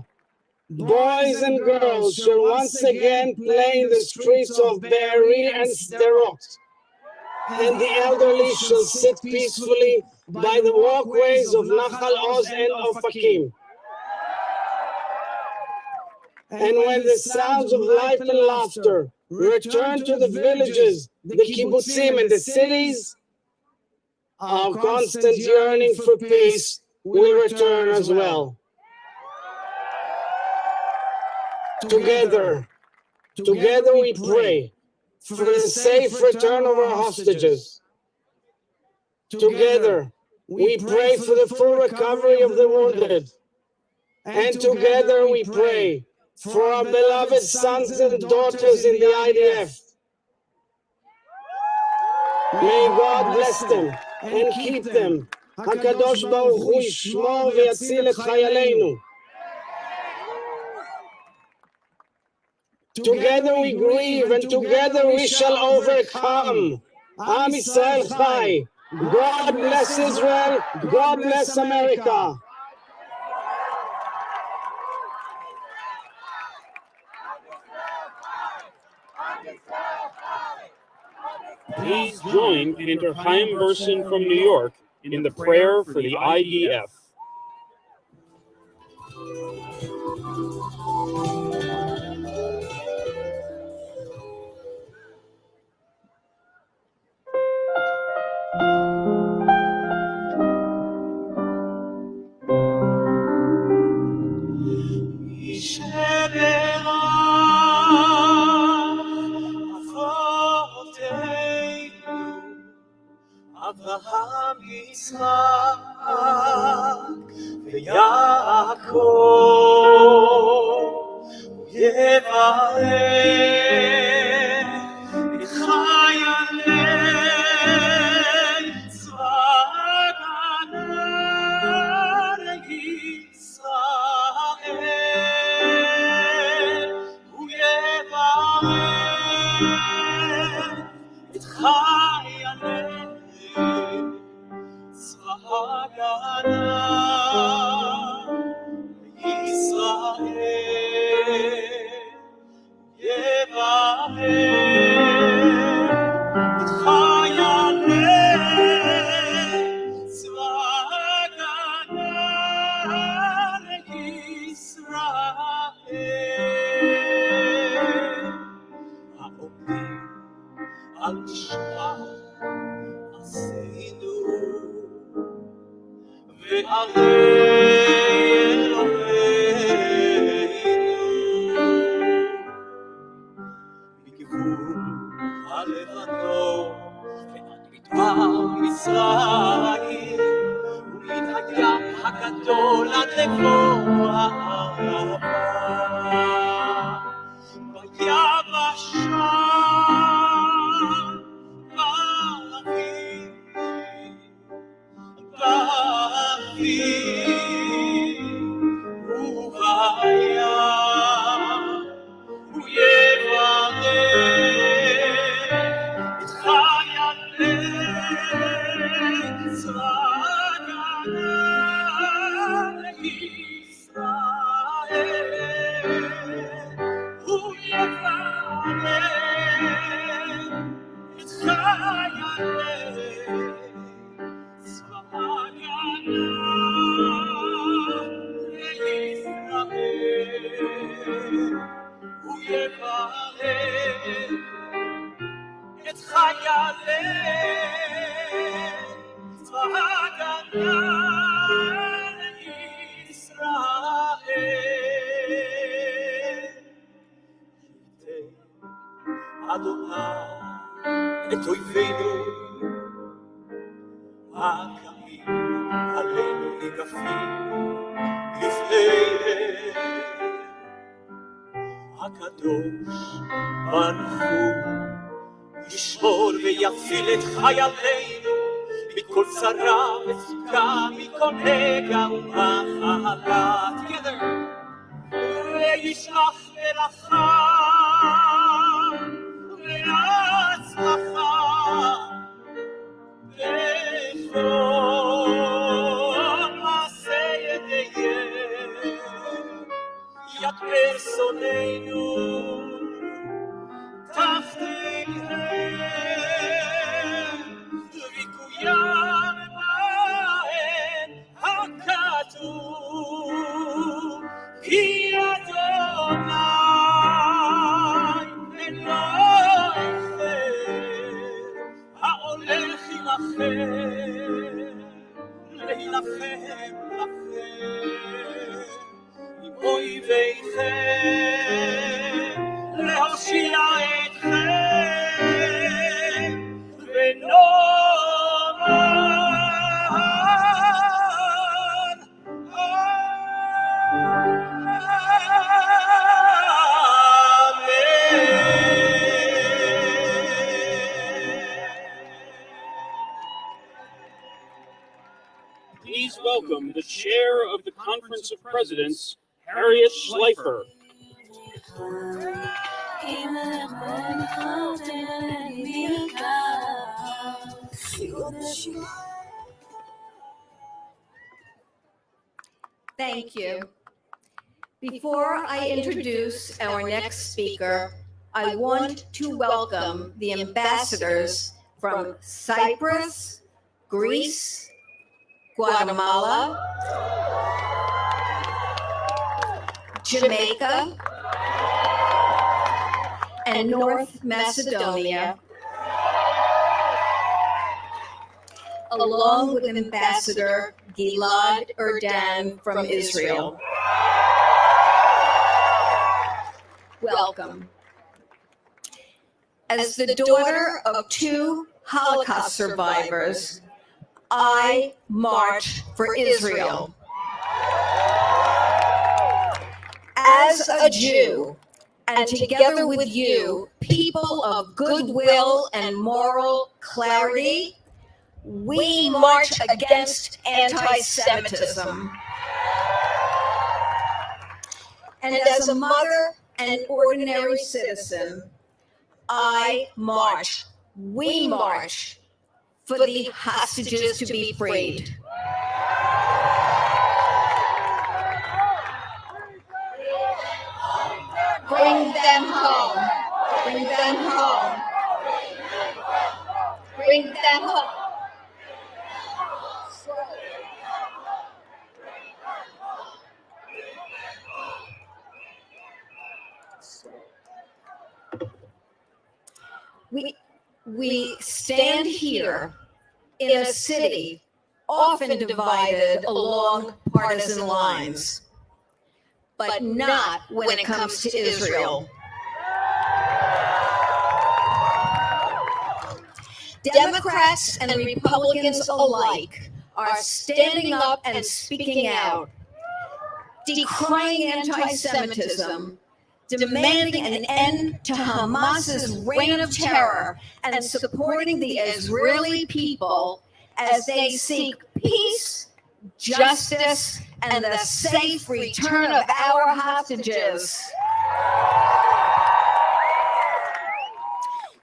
boys and girls shall once again play in the streets of Be'eri and Sderot, and the elderly shall sit peacefully by the walkways of Nachal Oz and Ofakim. And when the sounds of life and laughter return to the villages, the kibbutzim and the cities, our constant yearning for peace will return as well. Together we pray for the safe return of our hostages. Together, we pray for the full recovery of the wounded. And together we pray for our beloved sons and daughters in the IDF. May God bless them and keep them. HaKadosh Baruch Hu yishmor v'yatzil et chayaleinu. Together we grieve, and together we shall overcome. Am Yisrael Chai. God bless Israel. God bless America. Please join Cantor Chaim Burson from New York in the prayer for the IDF. Shabbat את חיילי צבא ההגנה לישראל. הוא יברך את חיילי צבא ההגנה לישראל. יברך את חיילי צבא ההגנה לישראל. העומדים על משמר ארצנו וערי אלוהינו מכיוון הלבנון ועד מדבר מצרים ומן הים הגדול עד לבוא הערבה. ביבשה באוויר ובים הוא יברך את חיילי צבא ההגנה לישראל. הוא יברך את חיילי צבא ההגנה לישראל. הוא יברך את חיילי צבא ההגנה לישראל. אדוני את אויבינו הקמים עלינו ניגפים לפניהם. הקדוש ברוך הוא ישמור ויציל את חיילינו מכל צרה מצוקה, מכל נגע ומחלה. Together. וישלח ברכה והצלחה בכל מעשה ידיהם. יכפר שונאינו תחתיהם ויקוים בהם הכתוב כי אדוני אלוהיכם ההולך עמכם להילחם לכם עם אויביכם להושיע אתכם ונאמר Please welcome the chair of the Conference of Presidents, Harriet Schleifer. Thank you. Before I introduce our next speaker, I want to welcome the ambassadors from Cyprus, Greece, Guatemala, Jamaica, and North Macedonia, along with Ambassador Gilad Erdan from Israel. Welcome. As the daughter of two Holocaust survivors, I march for Israel. As a Jew, and together with you, people of goodwill and moral clarity, we march against anti-Semitism. And as a mother and ordinary citizen, I march, we march for the hostages to be freed. Bring them home. Bring them home. Bring them home. We stand here in a city often divided along partisan lines, but not when it comes to Israel. Democrats and Republicans alike are standing up and speaking out, decrying anti-Semitism, demanding an end to Hamas's reign of terror, and supporting the Israeli people as they seek peace, justice, and the safe return of our hostages.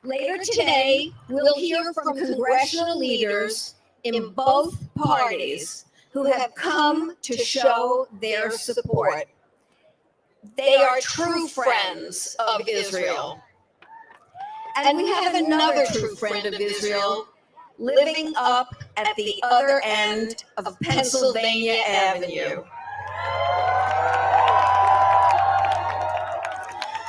Later today, we'll hear from congressional leaders in both parties who have come to show their support. They are true friends of Israel. And we have another true friend of Israel living up at the other end of Pennsylvania Avenue.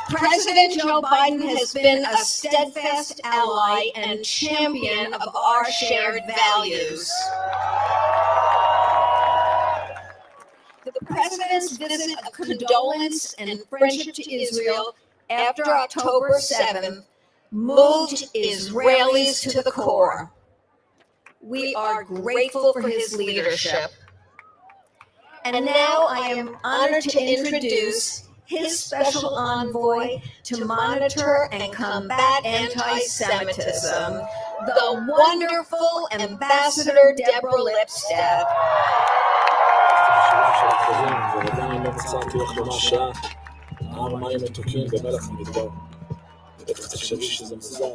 President Joe Biden has been a steadfast ally and champion of our shared values. The president's visit of condolence and friendship to Israel after October 7th moved Israelis to the core. We are grateful for his leadership. And now I am honored to introduce his special envoy to monitor and combat anti-Semitism, the wonderful Ambassador Deborah Lipstadt. ועדיין לא מצאתי לך לומר שעה, מים מתוקים במלח המדבר. בטח תחשבי שזה מוזר.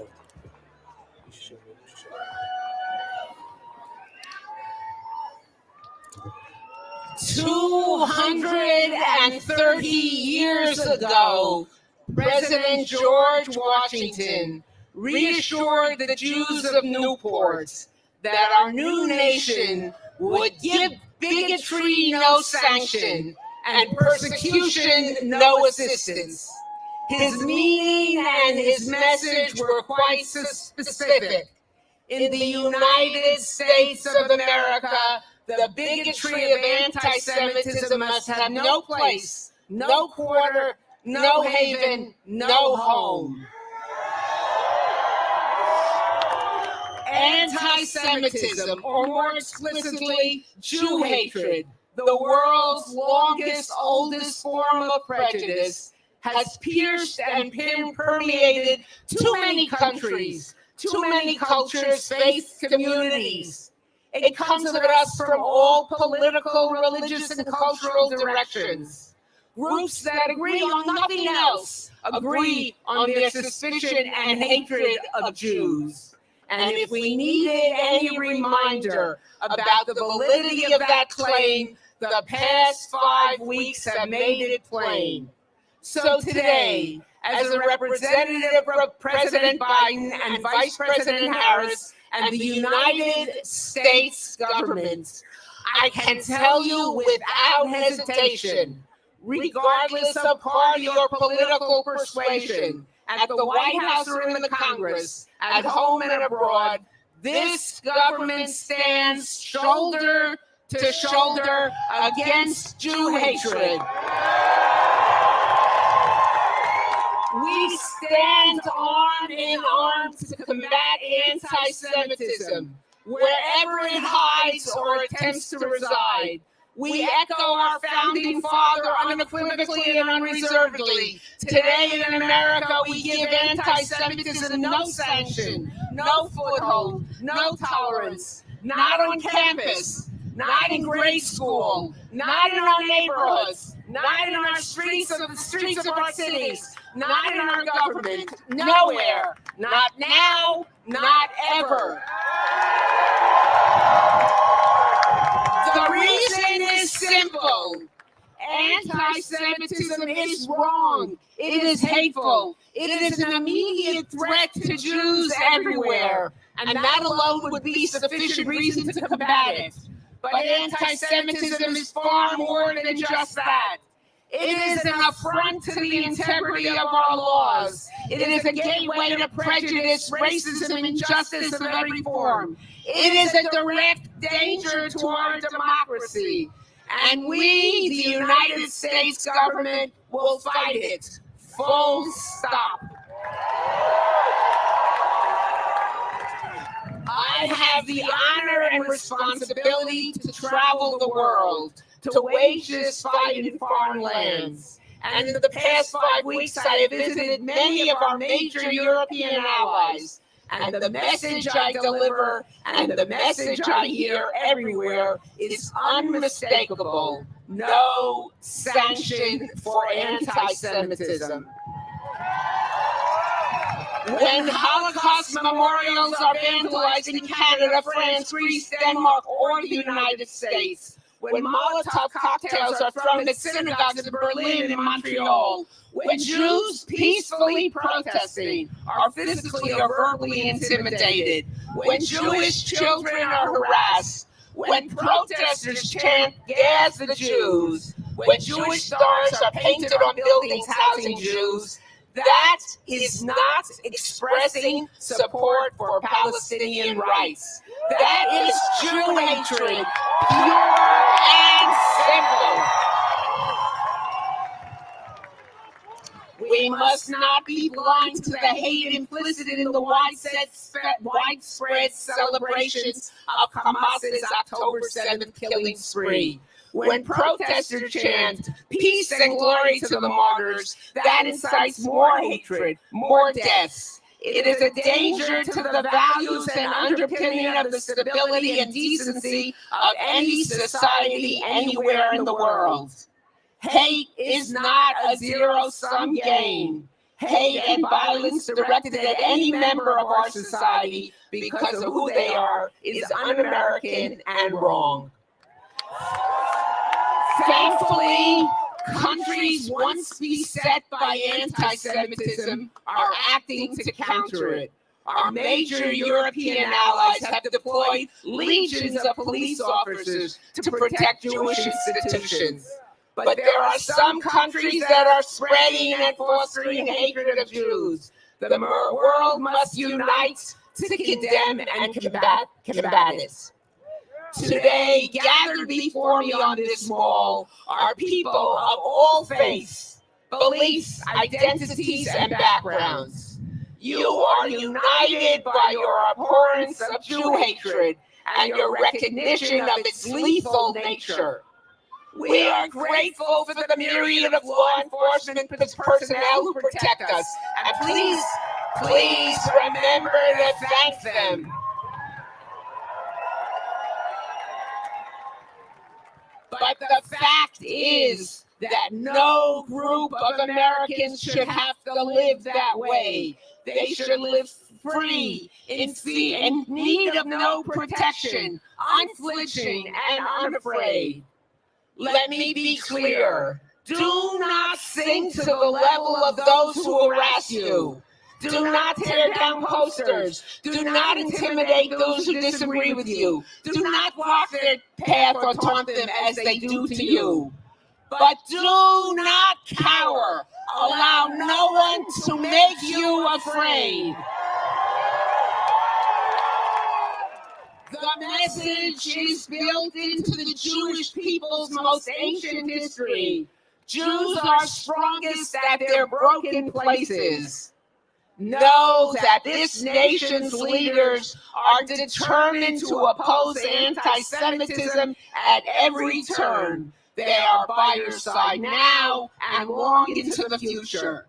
230 years ago, President George Washington reassured the Jews of Newport that our new nation would give bigotry no sanction and persecution no assistance. His meaning and his message were quite specific. In the United States of America, the bigotry of anti-Semitism must have no place, no quarter, no haven, no home. Anti-Semitism, or more explicitly, Jew hatred, the world's longest, oldest form of prejudice, has pierced and permeated too many countries, too many cultures, faith communities. It comes at us from all political, religious, and cultural directions. Groups that agree on nothing else agree on their suspicion and hatred of Jews. And if we needed any reminder about the validity of that claim, the past 5 weeks have made it plain. So today, as a representative of President Biden and Vice President Harris and the United States government, I can tell you without hesitation, regardless of party or political persuasion, at the White House or in the Congress, at home and abroad, this government stands shoulder to shoulder against Jew hatred. We stand arm in arm to combat anti-Semitism, wherever it hides or attempts to reside. We echo our founding father unequivocally and unreservedly. Today in America, we give anti-Semitism no sanction, no foothold, no tolerance. Not on campus, not in grade school, not in our neighborhoods, not in our streets of our cities, not in our government, nowhere, not now, not ever. The reason is simple. Anti-Semitism is wrong. It is hateful. It is an immediate threat to Jews everywhere. And that alone would be sufficient reason to combat it. But anti-Semitism is far more than just that. It is an affront to the integrity of our laws. It is a gateway to prejudice, racism, and injustice of every form. It is a direct danger to our democracy. And we, the United States government, will fight it. Full stop. I have the honor and responsibility to travel the world, to wage this fight in foreign lands. And in the past 5 weeks, I have visited many of our major European allies. And the message I deliver and the message I hear everywhere is unmistakable. No sanction for anti-Semitism. When Holocaust memorials are vandalized in Canada, France, Greece, Denmark, or the United States, when Molotov cocktails are thrown at synagogues in Berlin and Montreal, when Jews peacefully protesting are physically or verbally intimidated, when Jewish children are harassed, when protesters chant, "Gas the Jews," when Jewish stars are painted on buildings housing Jews, that is not expressing support for Palestinian rights. That is Jew hatred, pure and simple. We must not be blind to the hate implicit in the widespread celebrations of Hamas's October 7th killing spree. When protesters chant peace and glory to the martyrs, that incites more hatred, more deaths. It is a danger to the values and underpinning of the stability and decency of any society anywhere in the world. Hate is not a zero-sum game. Hate and violence directed at any member of our society because of who they are is un-American and wrong. Thankfully, countries once beset by anti-Semitism are acting to counter it. Our major European allies have deployed legions of police officers to protect Jewish institutions. But there are some countries that are spreading and fostering hatred of Jews. The world must unite to condemn and combat it. Today, gathered before me on this mall are people of all faiths, beliefs, identities, and backgrounds. You are united by your abhorrence of Jew hatred and your recognition of its lethal nature. We are grateful for the myriad of law enforcement personnel who protect us, and please remember to thank them. But the fact is that no group of Americans should have to live that way. They should live free, in need of no protection, unflinching and unafraid. Let me be clear. Do not sink to the level of those who harass you. Do not tear down posters. Do not intimidate those who disagree with you. Do not block their path or taunt them as they do to you. But do not cower. Allow no one to make you afraid. The message is built into the Jewish people's most ancient history. Jews are strongest at their broken places. Know that this nation's leaders are determined to oppose anti-Semitism at every turn. They are by your side now and long into the future.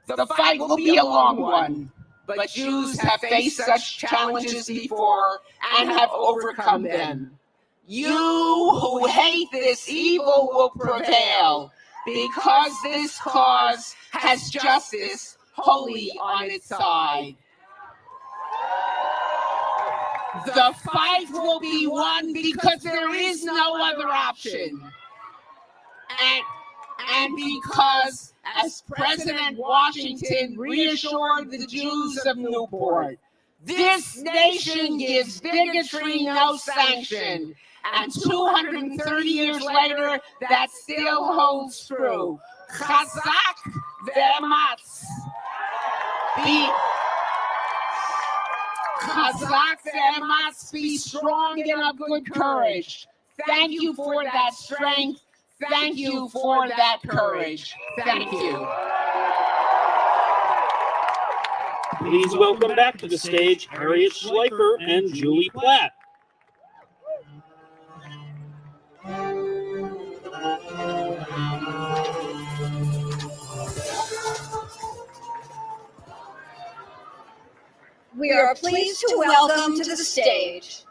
The fight will be a long one, but Jews have faced such challenges before and have overcome them. You who hate this evil will prevail, because this cause has justice wholly on its side. The fight will be won because there is no other option. And because, as President Washington reassured the Jews of Newport, this nation gives bigotry no sanction. And 230 years later, that still holds true. Chazak ve'ematz. Chazak ve'ematz, be strong and of good courage. Thank you for that strength. Thank you for that courage. Thank you. Please welcome back to the stage Harriet Schleifer and Julie Platt. We are pleased to welcome to the stage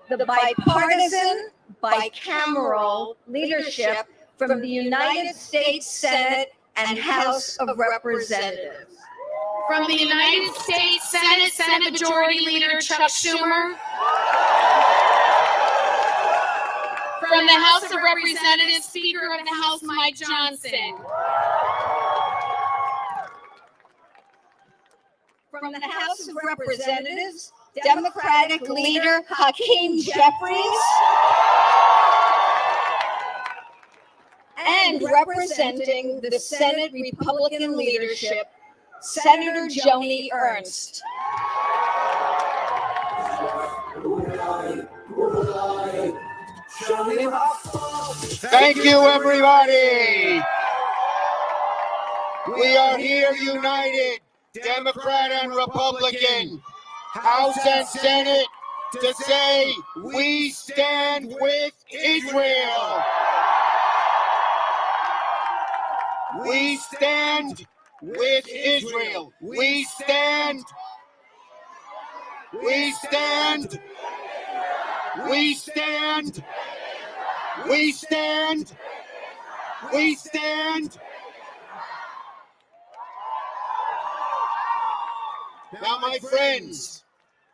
the bipartisan, bicameral leadership from the United States Senate and House of Representatives. From the United States Senate, Senate Majority Leader Chuck Schumer. From the House of Representatives, Speaker of the House Mike Johnson. From the House of Representatives, Democratic Leader Hakeem Jeffries. And representing the Senate Republican leadership, Senator Joni Ernst. Thank you, everybody. We are here united, Democrat and Republican, House and Senate, to say we stand with Israel. We stand with Israel. We stand. We stand. We stand. We stand. We stand. Now, my friends,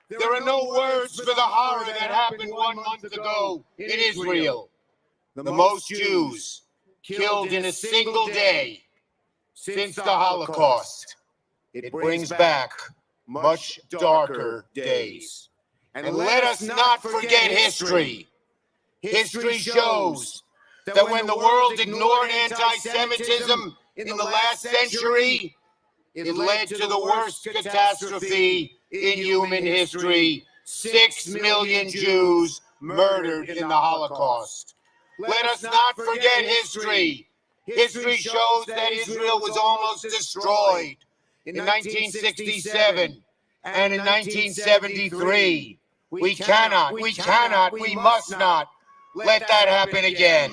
there are no words for the horror that happened 1 month ago in Israel. The most Jews killed in a single day since the Holocaust. It brings back much darker days. And let us not forget history. History shows that when the world ignored anti-Semitism in the last century, it led to the worst catastrophe in human history. 6 million Jews murdered in the Holocaust. Let us not forget history. History shows that Israel was almost destroyed in 1967 and in 1973. We cannot, we must not let that happen again.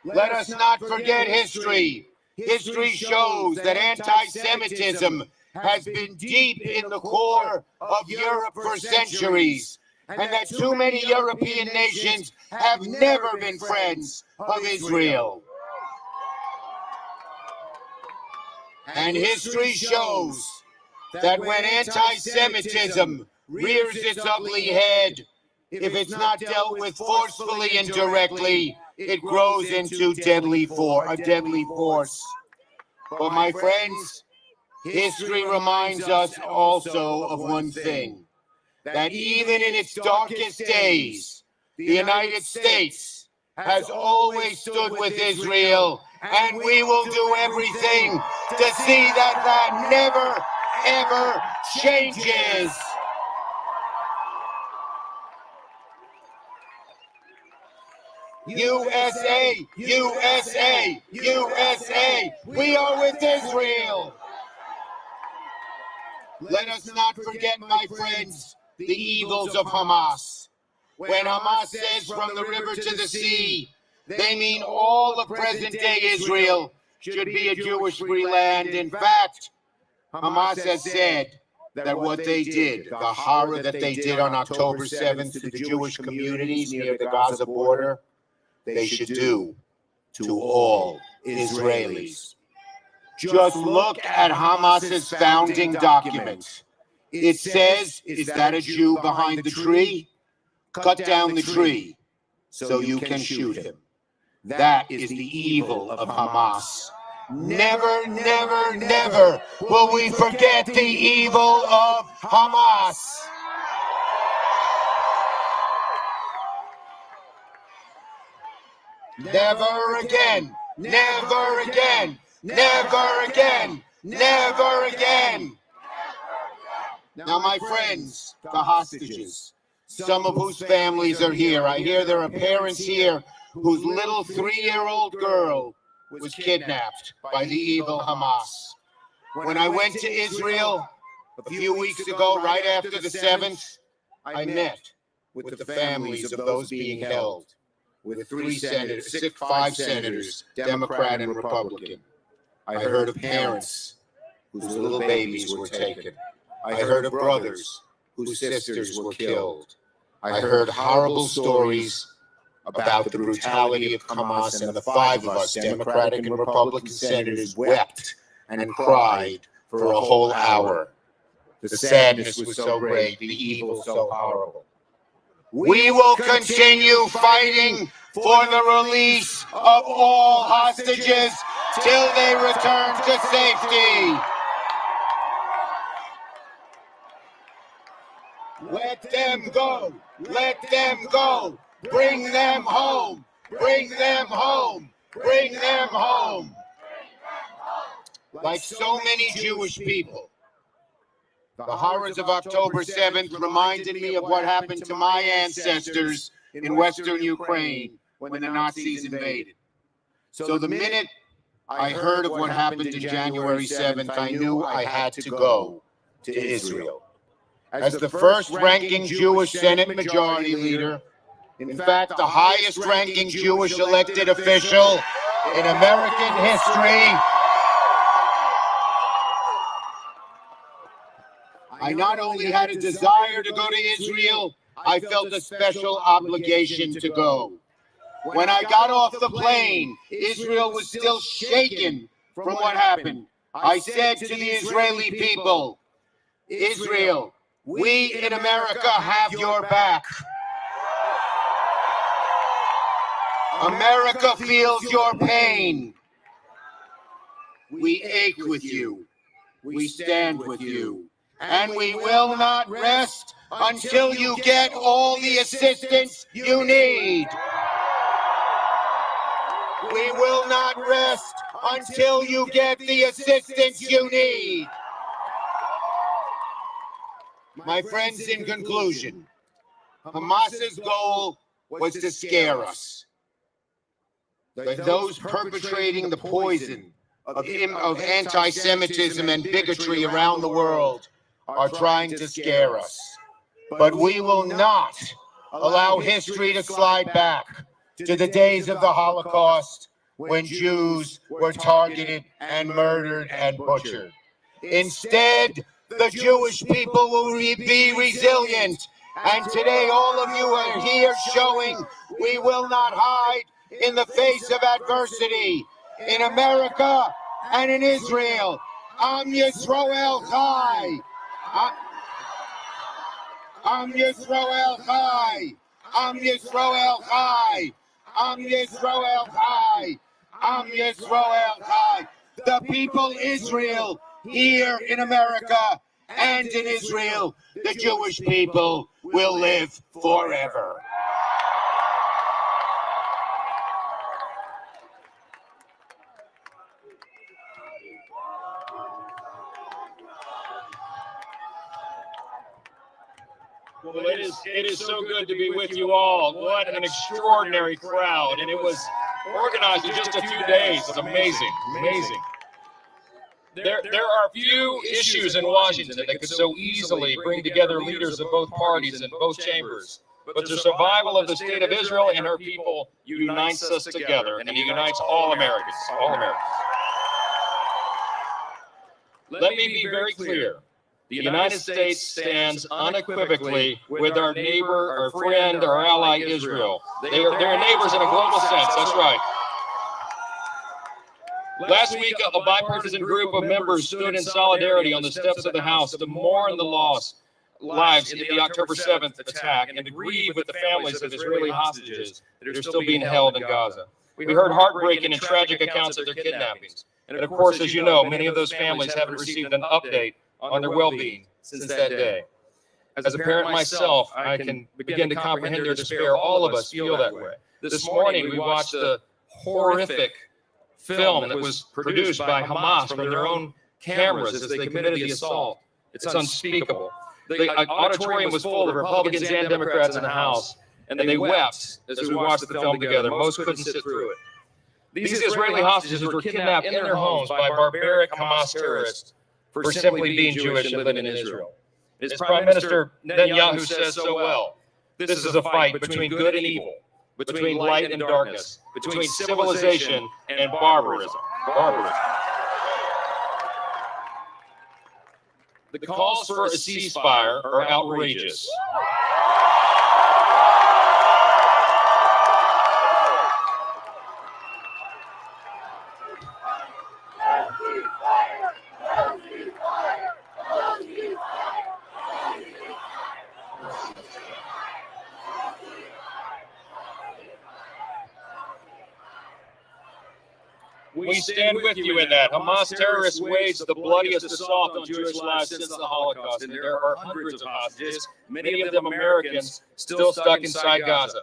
Let us not forget history. History shows that anti-Semitism has been deep in the core of Europe for centuries, and that too many European nations have never been friends of Israel. And history shows that when anti-Semitism rears its ugly head, if it's not dealt with forcefully and directly, it grows into a deadly force. But my friends, history reminds us also of one thing, that even in its darkest days, the United States has always stood with Israel, and we will do everything to see that that never, ever changes. USA, USA, USA. We are with Israel. Let us not forget, my friends, the evils of Hamas. When Hamas says from the river to the sea, they mean all of present-day Israel should be a Jewish free land. In fact, Hamas has said that what they did, the horror that they did on October 7th to the Jewish communities near the Gaza border, they should do to all Israelis. Just look at Hamas's founding document. It says, is that a Jew behind the tree? Cut down the tree so you can shoot him. That is the evil of Hamas. Never, never, never will we forget the evil of Hamas. Never again, never again, never again, never again. Now, my friends, the hostages, some of whose families are here. I hear there are parents here whose little 3-year-old girl was kidnapped by the evil Hamas. When I went to Israel a few weeks ago, right after the 7th, I met with the families of those being held, with 5 senators, Democrat and Republican. I heard of parents whose little babies were taken. I heard of brothers whose sisters were killed. I heard horrible stories about the brutality of Hamas, and the 5 of us, Democratic and Republican senators, wept and cried for a whole hour. The sadness was so great, the evil so horrible. We will continue fighting for the release of all hostages till they return to safety. Let them go. Let them go. Bring them home. Bring them home. Bring them home. Like so many Jewish people, the horrors of October 7th reminded me of what happened to my ancestors in Western Ukraine when the Nazis invaded. So the minute I heard of what happened in January 7th, I knew I had to go to Israel. As the first-ranking Jewish Senate Majority Leader, in fact, the highest-ranking Jewish elected official in American history, I not only had a desire to go to Israel, I felt a special obligation to go. When I got off the plane, Israel was still shaken from what happened. I said to the Israeli people, Israel, we in America have your back. America feels your pain. We ache with you. We stand with you. And we will not rest until you get all the assistance you need. We will not rest until you get the assistance you need. My friends, in conclusion, Hamas's goal was to scare us. Those perpetrating the poison of anti-Semitism and bigotry around the world are trying to scare us. But we will not allow history to slide back to the days of the Holocaust when Jews were targeted and murdered and butchered. Instead, the Jewish people will be resilient. And today, all of you are here showing we will not hide in the face of adversity. In America and in Israel, Am Yisrael Chai. Am Yisrael Chai. Am Yisrael Chai. Am Yisrael Chai. Am Yisrael Chai. The people Israel here in America and in Israel, the Jewish people will live forever. Well, it is so good to be with you all. What an extraordinary crowd. And it was organized in just a few days. It's amazing, amazing. There are few issues in Washington that could so easily bring together leaders of both parties and both chambers. But the survival of the state of Israel and her people unites us together, and it unites all Americans, all Americans. Let me be very clear. The United States stands unequivocally with our neighbor, our friend, our ally, Israel. They're neighbors in a global sense, that's right. Last week, a bipartisan group of members stood in solidarity on the steps of the House to mourn the lives in the October 7th attack and to grieve with the families of Israeli hostages that are still being held in Gaza. We heard heartbreaking and tragic accounts of their kidnappings. And of course, as you know, many of those families haven't received an update on their well-being since that day. As a parent myself, I can begin to comprehend their despair. All of us feel that way. This morning, we watched a horrific film that was produced by Hamas from their own cameras as they committed the assault. It's unspeakable. The auditorium was full of Republicans and Democrats in the House, and they wept as we watched the film together. Most couldn't sit through it. These Israeli hostages were kidnapped in their homes by barbaric Hamas terrorists for simply being Jewish and living in Israel. As Prime Minister Netanyahu says so well, this is a fight between good and evil, between light and darkness, between civilization and barbarism. The calls for a ceasefire are outrageous. We stand with you in that. Hamas terrorists waged the bloodiest assault on Jewish lives since the Holocaust, and there are hundreds of hostages, many of them Americans, still stuck inside Gaza.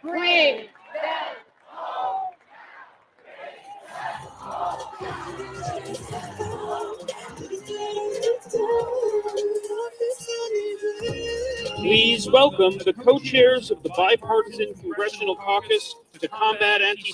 Bring Please welcome the co-chairs of the Bipartisan Congressional Caucus to combat anti